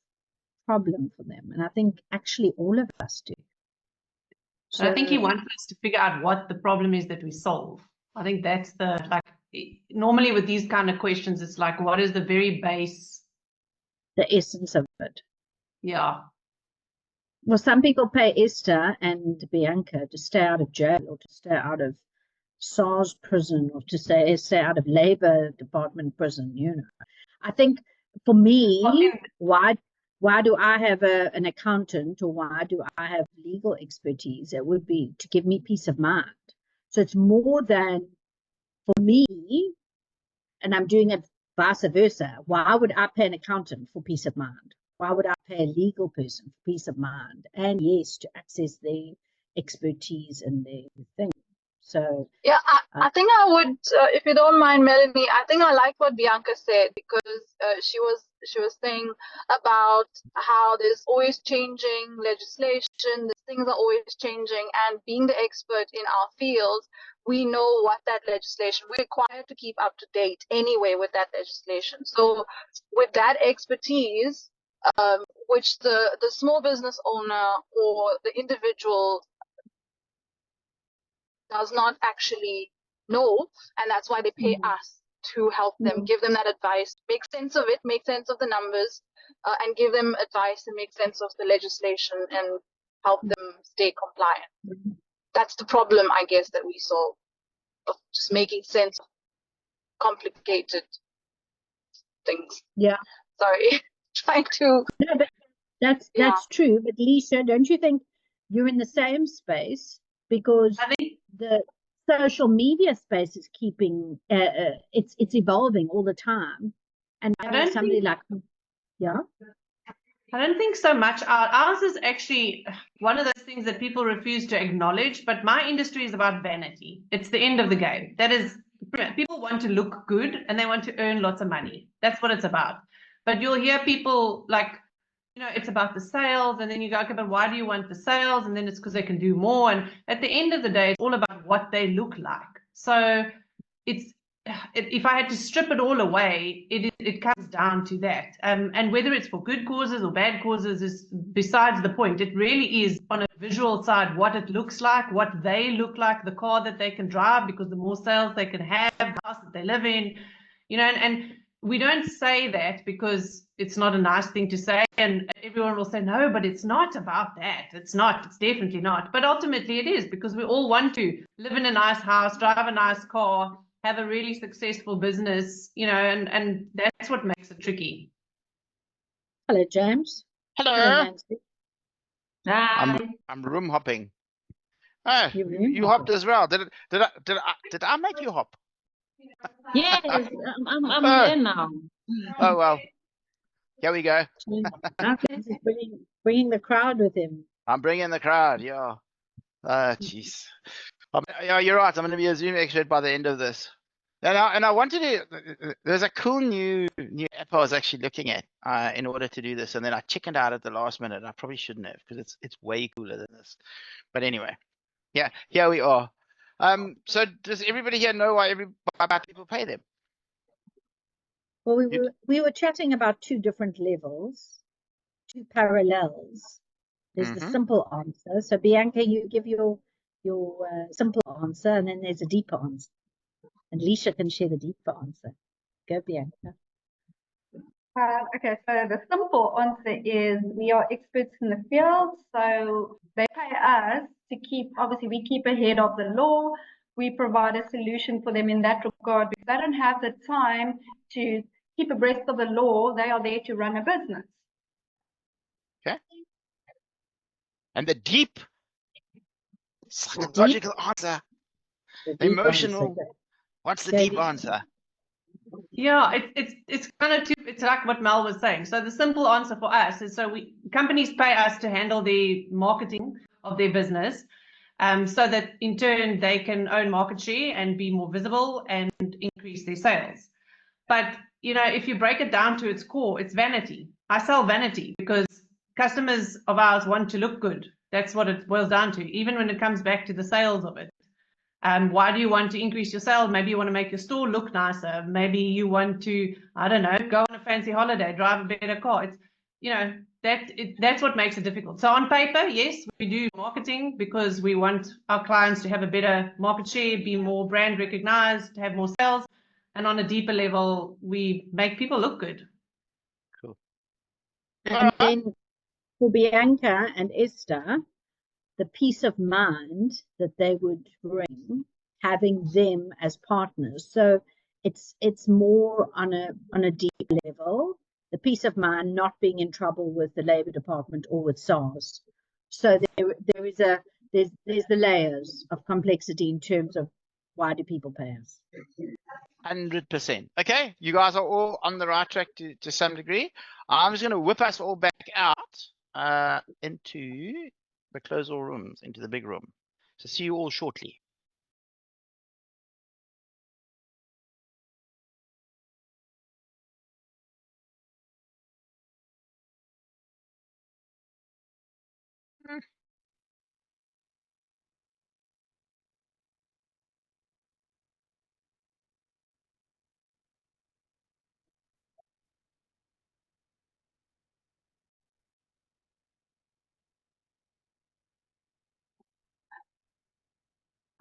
problem for them, and I think actually all of us do. So I think he wants us to figure out what the problem is that we solve. I think that's normally with these kind of questions, it's like, what is the very base? The essence of it. Yeah. Well, some people pay Esther and Bianca to stay out of jail or to stay out of SARS prison or to stay out of Labor Department prison, you know. I think for me, why do I have an accountant, or why do I have legal expertise? It would be to give me peace of mind. So it's more than for me, and I'm doing it vice versa. Why would I pay an accountant for peace of mind? Why would I pay a legal person for peace of mind? And yes, to access their expertise and their thing. So yeah, I think I would, if you don't mind, Melanie, I think I like what Bianca said, because she was saying about how there's always changing legislation, things are always changing, and being the expert in our field, we know what that legislation, we're required to keep up to date anyway with that legislation. So with that expertise, which the small business owner or the individual does not actually know, and that's why they pay us to help them, give them that advice, make sense of it, make sense of the numbers, and give them advice and make sense of the legislation and help them stay compliant. That's the problem, I guess, that we solve, of just making sense of complicated things. Yeah. Sorry, trying to. No, but that's true. But Lisa, don't you think you're in the same space, because I think the social media space is keeping it's evolving all the time, and having somebody like I don't think so much. Ours is actually one of those things that people refuse to acknowledge, but my industry is about vanity. It's the end of the game. That is, people want to look good and they want to earn lots of money. That's what it's about. But you'll hear people like, it's about the sales, and then you go, okay, but why do you want the sales? And then it's because they can do more. And at the end of the day, it's all about what they look like. So if I had to strip it all away, it comes down to that. And whether it's for good causes or bad causes is besides the point. It really is on a visual side what it looks like, what they look like, the car that they can drive, because the more sales they can have, the house that they live in, and we don't say that because it's not a nice thing to say, and everyone will say, no, but it's not about that. It's not. It's definitely not. But ultimately it is, because we all want to live in a nice house, drive a nice car, have a really successful business, and that's what makes it tricky. Hello, James. Hello. Nancy. Hi. I'm room hopping. Oh, You're room you hopped as well. Did I make you hop? Yes, I'm Oh. here now. Oh well. Here we go. He's bringing the crowd with him. I'm bringing the crowd. Yeah. Jeez. Yeah, you're right. I'm going to be a Zoom expert by the end of this. And I wanted to. There's a cool new app I was actually looking at in order to do this, and then I chickened out at the last minute. I probably shouldn't have, because it's way cooler than this. But anyway, yeah, here we are. So does everybody here know why people pay them? Well, we were chatting about two different levels, two parallels. There's the simple answer. So Bianca, you give your simple answer, and then there's a deeper answer. And Lisha can share the deeper answer. Go, Bianca. Okay, so the simple answer is we are experts in the field, so they pay us to obviously we keep ahead of the law. We provide a solution for them in that regard, because they don't have the time to keep abreast of the law. They are there to run a business. Okay. And the deep psychological answer, the emotional. Answer. What's the deep answer? Yeah, it's kind of it's like what Mel was saying. So the simple answer for us is, companies pay us to handle the marketing of their business, so that in turn they can own market share and be more visible and increase their sales. But if you break it down to its core, it's vanity. I sell vanity because customers of ours want to look good. That's what it boils down to, even when it comes back to the sales of it. Why do you want to increase your sales? Maybe you want to make your store look nicer. Maybe you want to, I don't know, go on a fancy holiday, drive a better car. It's, that's what makes it difficult. So on paper, yes, we do marketing because we want our clients to have a better market share, be more brand recognized, have more sales. And on a deeper level, we make people look good. Cool. And then for Bianca and Esther, the peace of mind that they would bring, having them as partners. So it's more on a deep level, the peace of mind, not being in trouble with the Labour Department or with SARS. So there's the layers of complexity in terms of why do people pay us. 100%. Okay, you guys are all on the right track to some degree. I'm just going to whip us all back out into the close all rooms, into the big room. So see you all shortly.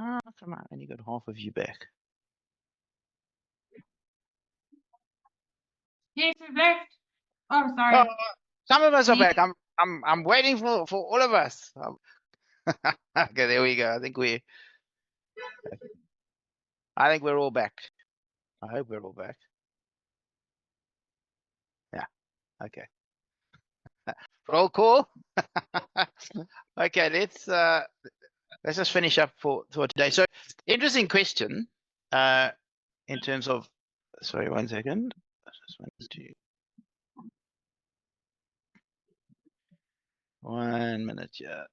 Oh, come on, I only got half of you back. Yes, we've left. Oh, Oh, sorry. some of us are Me. back. I'm waiting for all of us. Okay, there we go. I think we're all back. I hope we're all back. Yeah. Okay. Roll call. Okay, let's just finish up for today. So, interesting question. In terms of, sorry, 1 second. Just wanted to 1 minute. Yeah.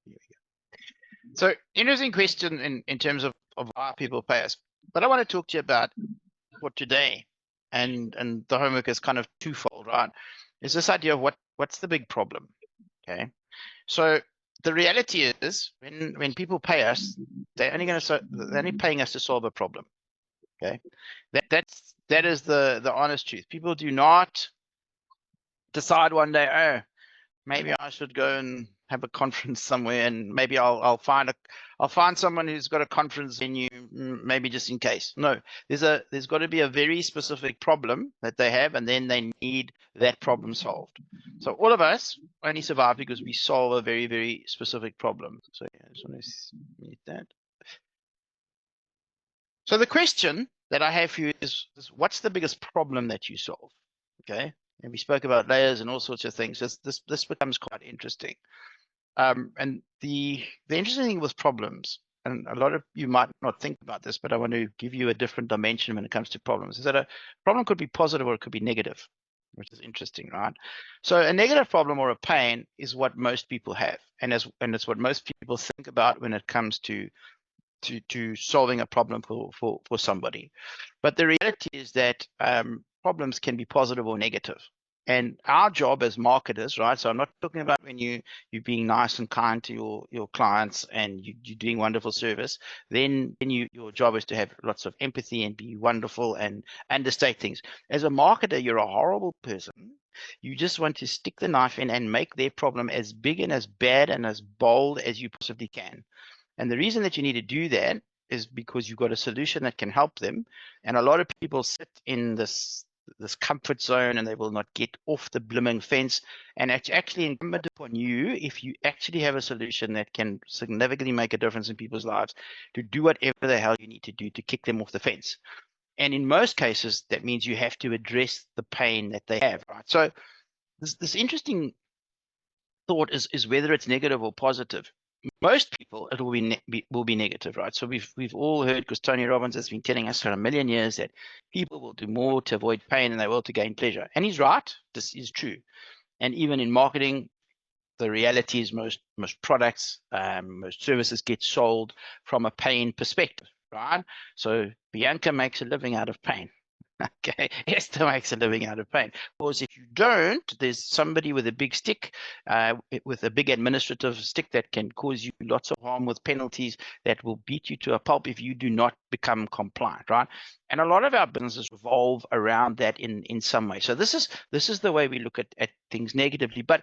Here we go. So, interesting question in terms of how people pay us. But I want to talk to you about for today, and the homework is kind of twofold, right? Is this idea of what's the big problem? Okay. So the reality is when people pay us, they're only paying us to solve a problem. Okay. That is the honest truth. People do not decide one day, oh, maybe I should go and have a conference somewhere, and maybe I'll find someone who's got a conference venue, maybe just in case. No, there's got to be a very specific problem that they have, and then they need that problem solved. So all of us only survive because we solve a very, very specific problem. So yeah, I just want to meet that. So the question that I have for you is what's the biggest problem that you solve? Okay. And we spoke about layers and all sorts of things. This becomes quite interesting. And the interesting thing with problems, and a lot of you might not think about this, but I want to give you a different dimension when it comes to problems, is that a problem could be positive or it could be negative, which is interesting, right? So a negative problem or a pain is what most people have, and it's what most people think about when it comes to solving a problem for somebody. But the reality is that problems can be positive or negative. And our job as marketers, right? So I'm not talking about when you're being nice and kind to your clients and you're doing wonderful service. Then your job is to have lots of empathy and be wonderful and understate things. As a marketer, you're a horrible person. You just want to stick the knife in and make their problem as big and as bad and as bold as you possibly can. And the reason that you need to do that is because you've got a solution that can help them. And a lot of people sit in this comfort zone and they will not get off the blooming fence. And it's actually incumbent upon you, if you actually have a solution that can significantly make a difference in people's lives, to do whatever the hell you need to do to kick them off the fence. And in most cases, that means you have to address the pain that they have, right? So this interesting thought is whether it's negative or positive. Most people, it will be negative, right? So we've all heard, because Tony Robbins has been telling us for 1 million years that people will do more to avoid pain than they will to gain pleasure, and he's right. This is true. And even in marketing, the reality is most products, most services get sold from a pain perspective, right? So Bianca makes a living out of pain. Okay, Esther makes a living out of pain. Because if you don't, there's somebody with a big stick, with a big administrative stick that can cause you lots of harm with penalties that will beat you to a pulp if you do not become compliant, right? And a lot of our businesses revolve around that in some way. So this is the way we look at things negatively, but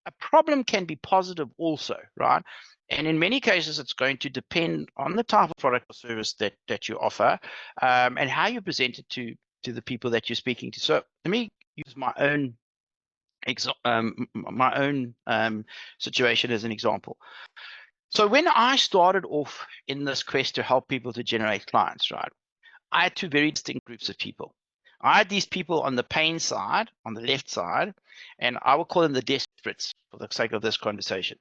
a problem can be positive also, right? And in many cases, it's going to depend on the type of product or service that you offer, and how you present it to the people that you're speaking to. So let me use my own situation as an example. So when I started off in this quest to help people to generate clients, right, I had two very distinct groups of people. I had these people on the pain side, on the left side, and I will call them the desperates for the sake of this conversation.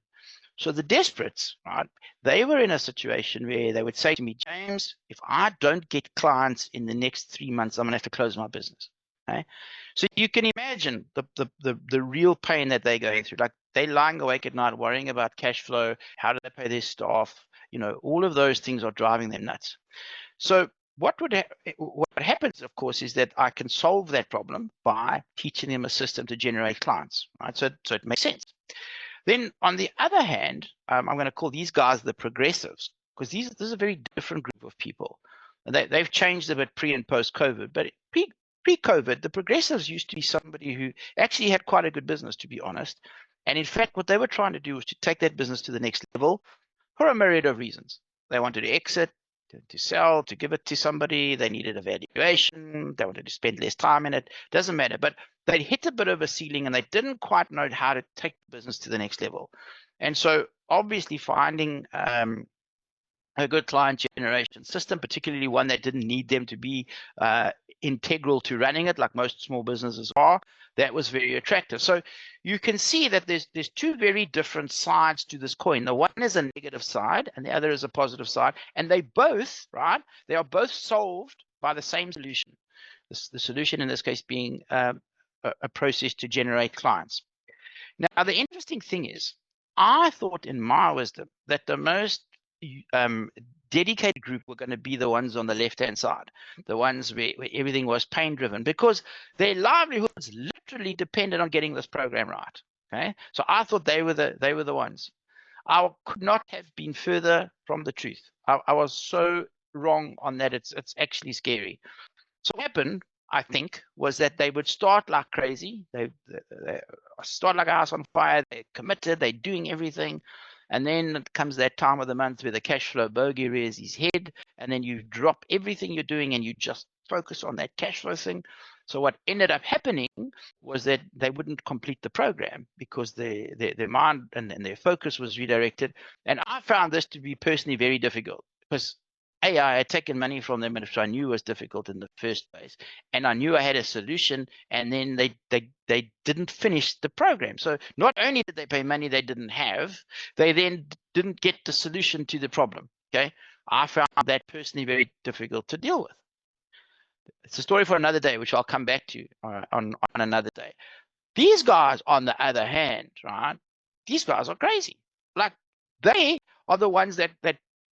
So the desperates, right, they were in a situation where they would say to me, James, if I don't get clients in the next 3 months, I'm going to have to close my business. Okay? So you can imagine the real pain that they're going through. Like, they're lying awake at night worrying about cash flow, how do they pay their staff, all of those things are driving them nuts. So what happens, of course, is that I can solve that problem by teaching them a system to generate clients, right? So it makes sense. Then on the other hand, I'm going to call these guys the progressives, because this is a very different group of people. They've changed a bit pre and post COVID, but pre-COVID, the progressives used to be somebody who actually had quite a good business, to be honest. And in fact, what they were trying to do was to take that business to the next level for a myriad of reasons. They wanted to exit, to sell, to give it to somebody. They needed a valuation. They wanted to spend less time in it. Doesn't matter. But they hit a bit of a ceiling and they didn't quite know how to take the business to the next level. And so obviously finding a good client generation system, particularly one that didn't need them to be integral to running it, like most small businesses are, that was very attractive. So you can see that there's two very different sides to this coin. The one is a negative side and the other is a positive side. And they both, right, they are both solved by the same solution. The solution in this case being a process to generate clients. Now, the interesting thing is, I thought in my wisdom that the most dedicated group were going to be the ones on the left-hand side, the ones where everything was pain-driven, because their livelihoods literally depended on getting this program right. Okay, so I thought they were the ones. I could not have been further from the truth. I was so wrong on that. It's actually scary. So what happened, I think, was that they would start like crazy. They start like a house on fire. They're committed. They're doing everything. And then it comes that time of the month where the cash flow bogey rears his head. And then you drop everything you're doing and you just focus on that cash flow thing. So what ended up happening was that they wouldn't complete the program because their mind and their focus was redirected. And I found this to be personally very difficult because I had taken money from them, which I knew was difficult in the first place, and I knew I had a solution, and then they didn't finish the program. So not only did they pay money they didn't have, they then didn't get the solution to the problem. Okay, I found that personally very difficult to deal with. It's a story for another day, which I'll come back to on another day. These guys, on the other hand, right? These guys are crazy. Like they are the ones that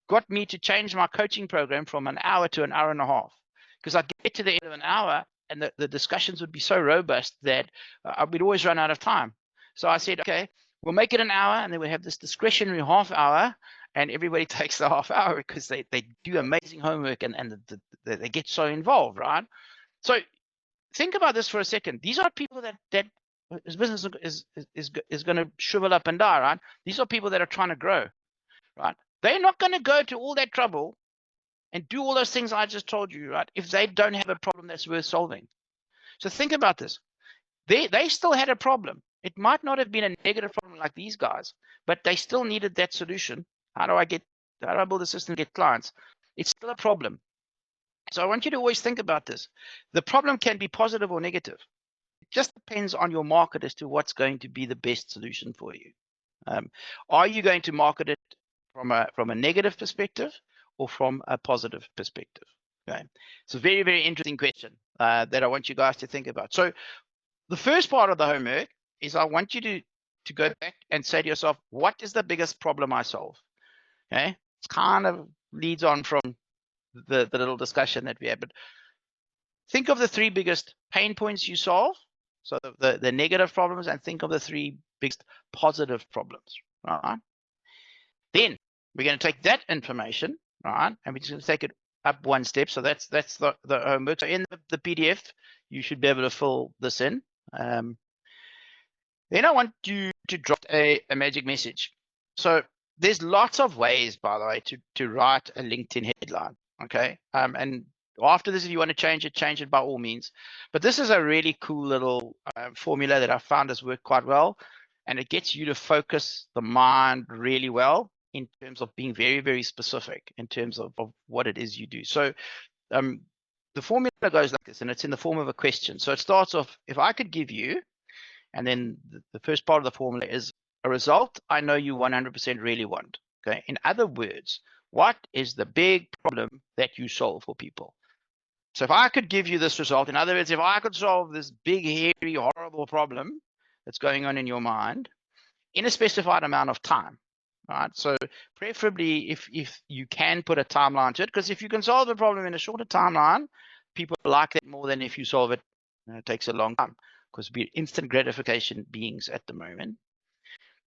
got me to change my coaching program from an hour to an hour and a half, because I'd get to the end of an hour and the discussions would be so robust that we'd always run out of time. So I said, okay, we'll make it an hour and then we have this discretionary half hour and everybody takes the half hour because they do amazing homework and they get so involved, right? So think about this for a second. These are people that his business is going to shrivel up and die, right? These are people that are trying to grow, right? They're not going to go to all that trouble and do all those things I just told you, right, if they don't have a problem that's worth solving. So think about this. They still had a problem. It might not have been a negative problem like these guys, but they still needed that solution. How do I build a system to get clients? It's still a problem. So I want you to always think about this. The problem can be positive or negative. It just depends on your market as to what's going to be the best solution for you. Are you going to market it from a negative perspective or from a positive perspective? Okay, it's a very, very interesting question that I want you guys to think about. So the first part of the homework is I want you to go back and say to yourself, what is the biggest problem I solve? Okay, it's kind of leads on from the little discussion that we had, but think of the three biggest pain points you solve. So the negative problems, and think of the three biggest positive problems, right? Then we're going to take that information, right, and we're just going to take it up one step. So that's the homework. So in the PDF, you should be able to fill this in. Then I want you to drop a magic message. So there's lots of ways, by the way, to write a LinkedIn headline, okay? And after this, if you want to change it by all means. But this is a really cool little formula that I found has worked quite well. And it gets you to focus the mind really well in terms of being very, very specific in terms of what it is you do. So the formula goes like this, and it's in the form of a question. So it starts off, if I could give you, and then the first part of the formula is a result I know you 100% really want. Okay. In other words, what is the big problem that you solve for people? So if I could give you this result, in other words, if I could solve this big, hairy, horrible problem that's going on in your mind in a specified amount of time, right? So preferably if you can put a timeline to it, because if you can solve the problem in a shorter timeline, people like that more than if you solve it, it takes a long time, because we're instant gratification beings at the moment.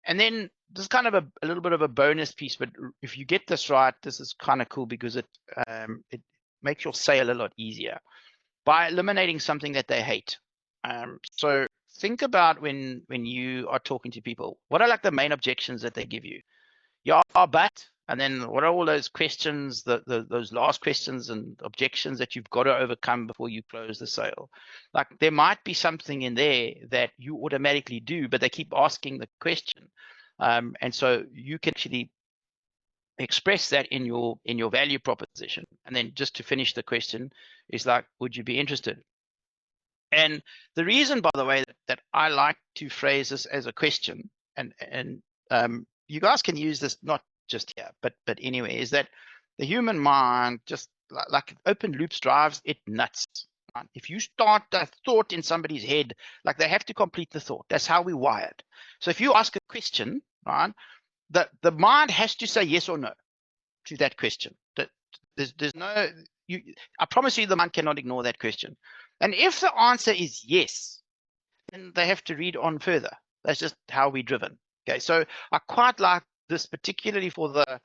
And then there's kind of a little bit of a bonus piece, but if you get this right, this is kind of cool because it makes your sale a lot easier. by eliminating something that they hate. So think about when you are talking to people, what are like the main objections that they give you? Yeah, but, and then what are all those questions, those last questions and objections that you've got to overcome before you close the sale? Like there might be something in there that you automatically do, but they keep asking the question. And so you can actually express that in your value proposition. And then just to finish the question is like, would you be interested? And the reason, by the way, that I like to phrase this as a question, and you guys can use this not just here, but anyway, is that the human mind, just like open loops drives it nuts. Right? If you start a thought in somebody's head, like they have to complete the thought. That's how we're wired. So if you ask a question, right, the mind has to say yes or no to that question. There's no, I promise you the mind cannot ignore that question. And if the answer is yes, then they have to read on further. That's just how we're driven. Okay, so I quite like this particularly for the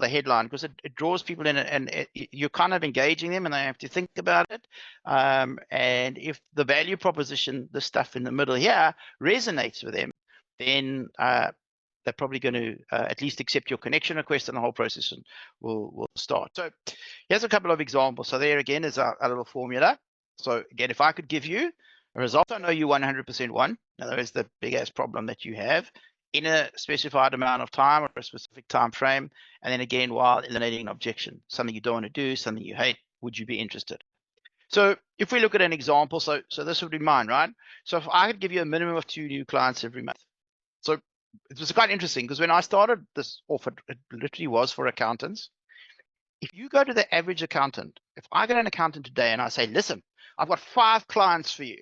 headline, because it draws people in, and you're kind of engaging them and they have to think about it. And if the value proposition, the stuff in the middle here, resonates with them, then they're probably going to at least accept your connection request, and the whole process will start. So here's a couple of examples. So there again is a little formula. So again, if I could give you a result I know you 100% want, now there is the big ass problem that you have, in a specified amount of time or a specific time frame, and then again while eliminating an objection, something you don't want to do, something you hate, would you be interested? So if we look at an example, so this would be mine, right? So if I could give you a minimum of 2 new clients every month. So it was quite interesting, because when I started this off, it literally was for accountants. If you go to the average accountant, if I get an accountant today and I say, listen, I've got 5 clients for you,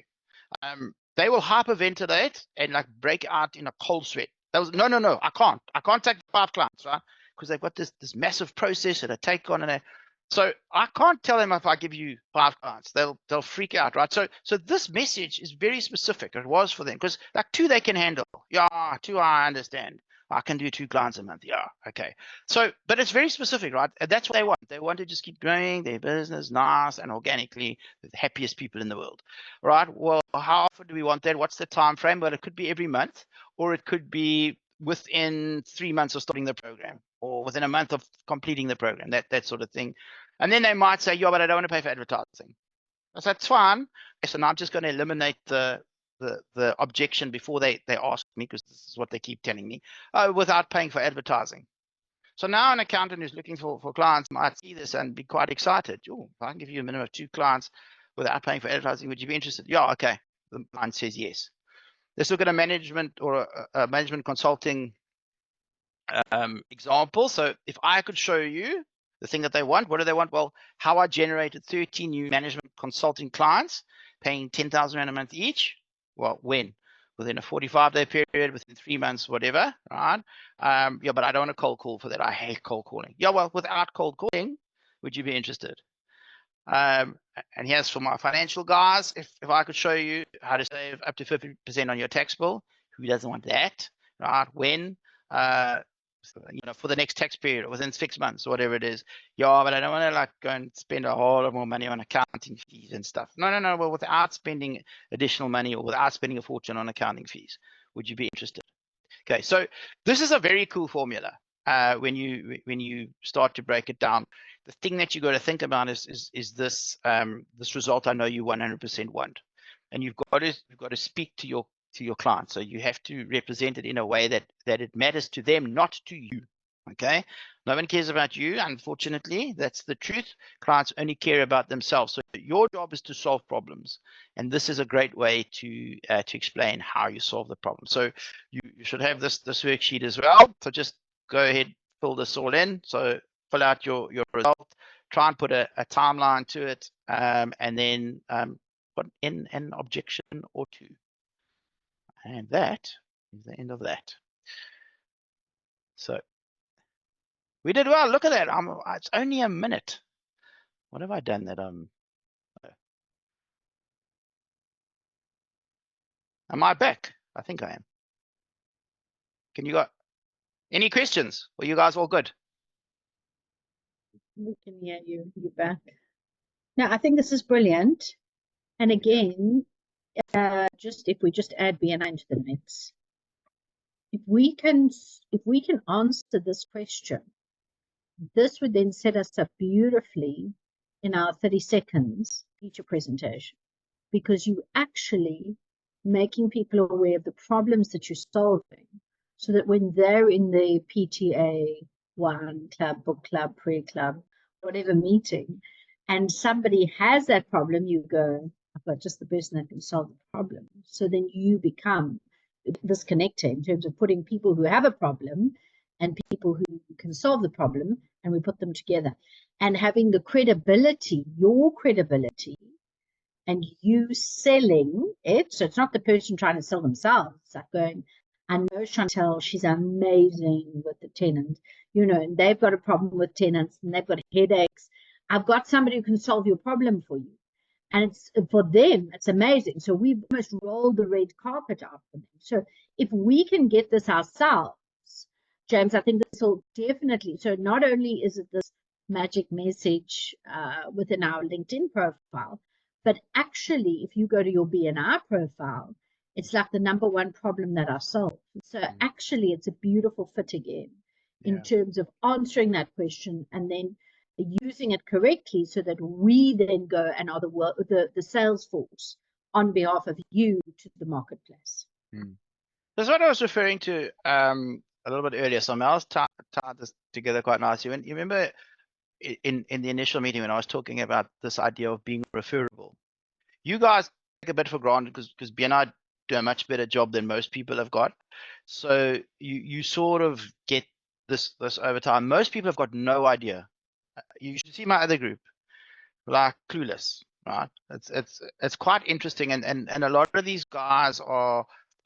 they will hyperventilate and like break out in a cold sweat. That was no, I can't take 5 clients, right? Because they've got this massive process and a take on, and so I can't tell them if I give you 5 clients, they'll freak out, right? So this message is very specific. It was for them, because like 2 they can handle. Yeah, 2 I understand. I can do 2 clients a month. Yeah, okay. So, but it's very specific, right? And that's what they want. They want to just keep growing their business nice and organically, with the happiest people in the world, right? Well, how often do we want that? What's the time frame? Well, it could be every month, or it could be within 3 months of starting the program, or within a month of completing the program, that sort of thing. And then they might say, yeah, but I don't want to pay for advertising. I said, that's fine. So now I'm just going to eliminate the objection before they ask me, because this is what they keep telling me, without paying for advertising. So now an accountant who's looking for clients might see this and be quite excited. Oh, if I can give you a minimum of 2 clients without paying for advertising, would you be interested? Yeah, okay. The mind says yes. Let's look at a management or a management consulting example. So if I could show you the thing that they want, what do they want? Well, how I generated 13 new management consulting clients, paying 10,000 Rand a month each. Well, when? Within a 45-day period, within 3 months, whatever, right? Yeah, but I don't want a cold call for that. I hate cold calling. Yeah, well, without cold calling, would you be interested? And here's for my financial guys. If I could show you how to save up to 50% on your tax bill, who doesn't want that, right? When? For the next tax period, or within 6 months, or whatever it is. Yeah, but I don't want to like go and spend a whole lot more money on accounting fees and stuff. No. Well, without spending additional money, or without spending a fortune on accounting fees, would you be interested? Okay, so this is a very cool formula. When you start to break it down, the thing that you got to think about is this this result I know you 100% want, and you've got to speak to your client. So you have to represent it in a way that it matters to them, not to you. Okay, no one cares about you, unfortunately. That's the truth. Clients only care about themselves. So your job is to solve problems, and this is a great way to explain how you solve the problem. So you should have this worksheet as well. So just go ahead, fill this all in. So fill out your result, try and put a timeline to it, and then put in an objection or 2. And that is the end of that. So we did well. Look at that. It's only a minute. What have I done that am I back? I think I am. Can you got any questions? Were you guys all good? We can hear you. You're back. Now, I think this is brilliant. And again, if we just add BNI into the mix, if we can answer this question, this would then set us up beautifully in our 30 seconds feature presentation, because you actually making people aware of the problems that you're solving, so that when they're in the PTA, wine club, book club, pre-club, whatever meeting, and somebody has that problem, you go, I've got just the person that can solve the problem. So then you become this connector in terms of putting people who have a problem and people who can solve the problem, and we put them together. And having the credibility, your credibility, and you selling it. So it's not the person trying to sell themselves. It's like going, I know Chantel, she's amazing with the tenant, you know, and they've got a problem with tenants and they've got headaches. I've got somebody who can solve your problem for you. And it's for them, it's amazing. So we've almost rolled the red carpet out for them. So if we can get this ourselves, James, I think this will definitely, so not only is it this magic message within our LinkedIn profile, but actually, if you go to your BNI profile, it's like the #1 problem that I solve. So actually, it's a beautiful fit again in terms of answering that question and then using it correctly, so that we then go and are the sales force on behalf of you to the marketplace. That's what I was referring to a little bit earlier. So Mel's tied this together quite nicely. When you remember in the initial meeting when I was talking about this idea of being referable, you guys take a bit for granted because BNI do a much better job than most people have got. So you sort of get this over time. Most people have got no idea. You should see my other group, like clueless, right? It's quite interesting, and a lot of these guys are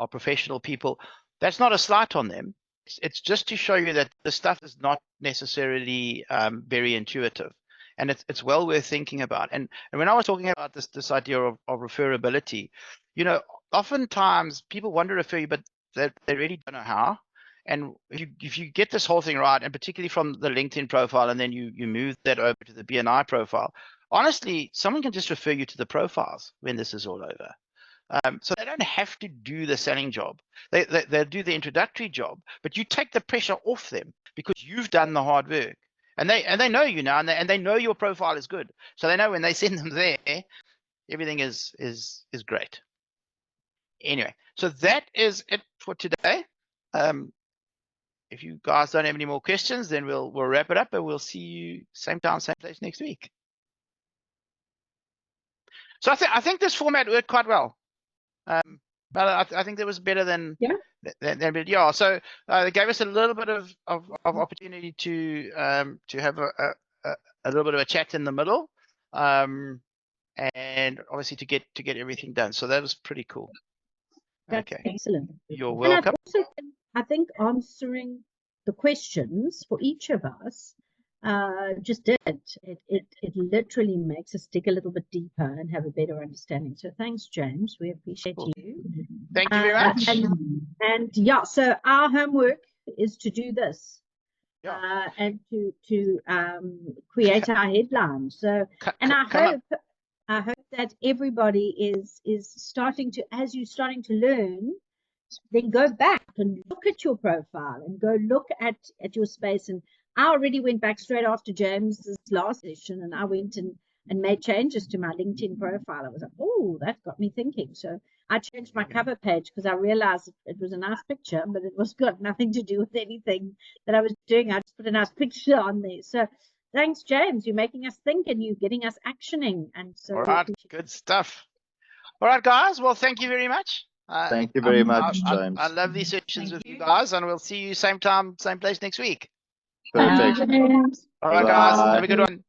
professional people. That's not a slight on them. It's just to show you that the stuff is not necessarily very intuitive, and it's well worth thinking about. And when I was talking about this idea of referability, you know, oftentimes people want to refer you, but they really don't know how. And if you get this whole thing right, and particularly from the LinkedIn profile, and then you move that over to the BNI profile, honestly, someone can just refer you to the profiles when this is all over. So they don't have to do the selling job. They'll do the introductory job, but you take the pressure off them because you've done the hard work, and they know you now, and they know your profile is good. So they know when they send them there, everything is great. Anyway, so that is it for today. If you guys don't have any more questions, then we'll wrap it up, and we'll see you same time, same place next week. So I think this format worked quite well. But I think that was better than yeah. So it gave us a little bit of opportunity to have a little bit of a chat in the middle, and obviously to get everything done. So that was pretty cool. That's excellent. You're welcome. And I think answering the questions for each of us just did. It literally makes us dig a little bit deeper and have a better understanding. So thanks, James. We appreciate you. Thank you very much. And yeah, so our homework is to do this. And to create our headline. So, and I hope that everybody is starting to, as you're starting to learn, then go back and look at your profile and go look at your space. And I already went back straight after James's last session, and I went and made changes to my LinkedIn profile. I was like, oh, that got me thinking. So I changed my cover page because I realized it was a nice picture, but it was got nothing to do with anything that I was doing. I just put a nice picture on there. So thanks, James. You're making us think and you're getting us actioning. And so all right, good stuff. All right, guys. Well, thank you very much. Thank you very much, James. I love these sessions with you guys, and we'll see you same time, same place next week. Perfect. All right, guys. Have a good one.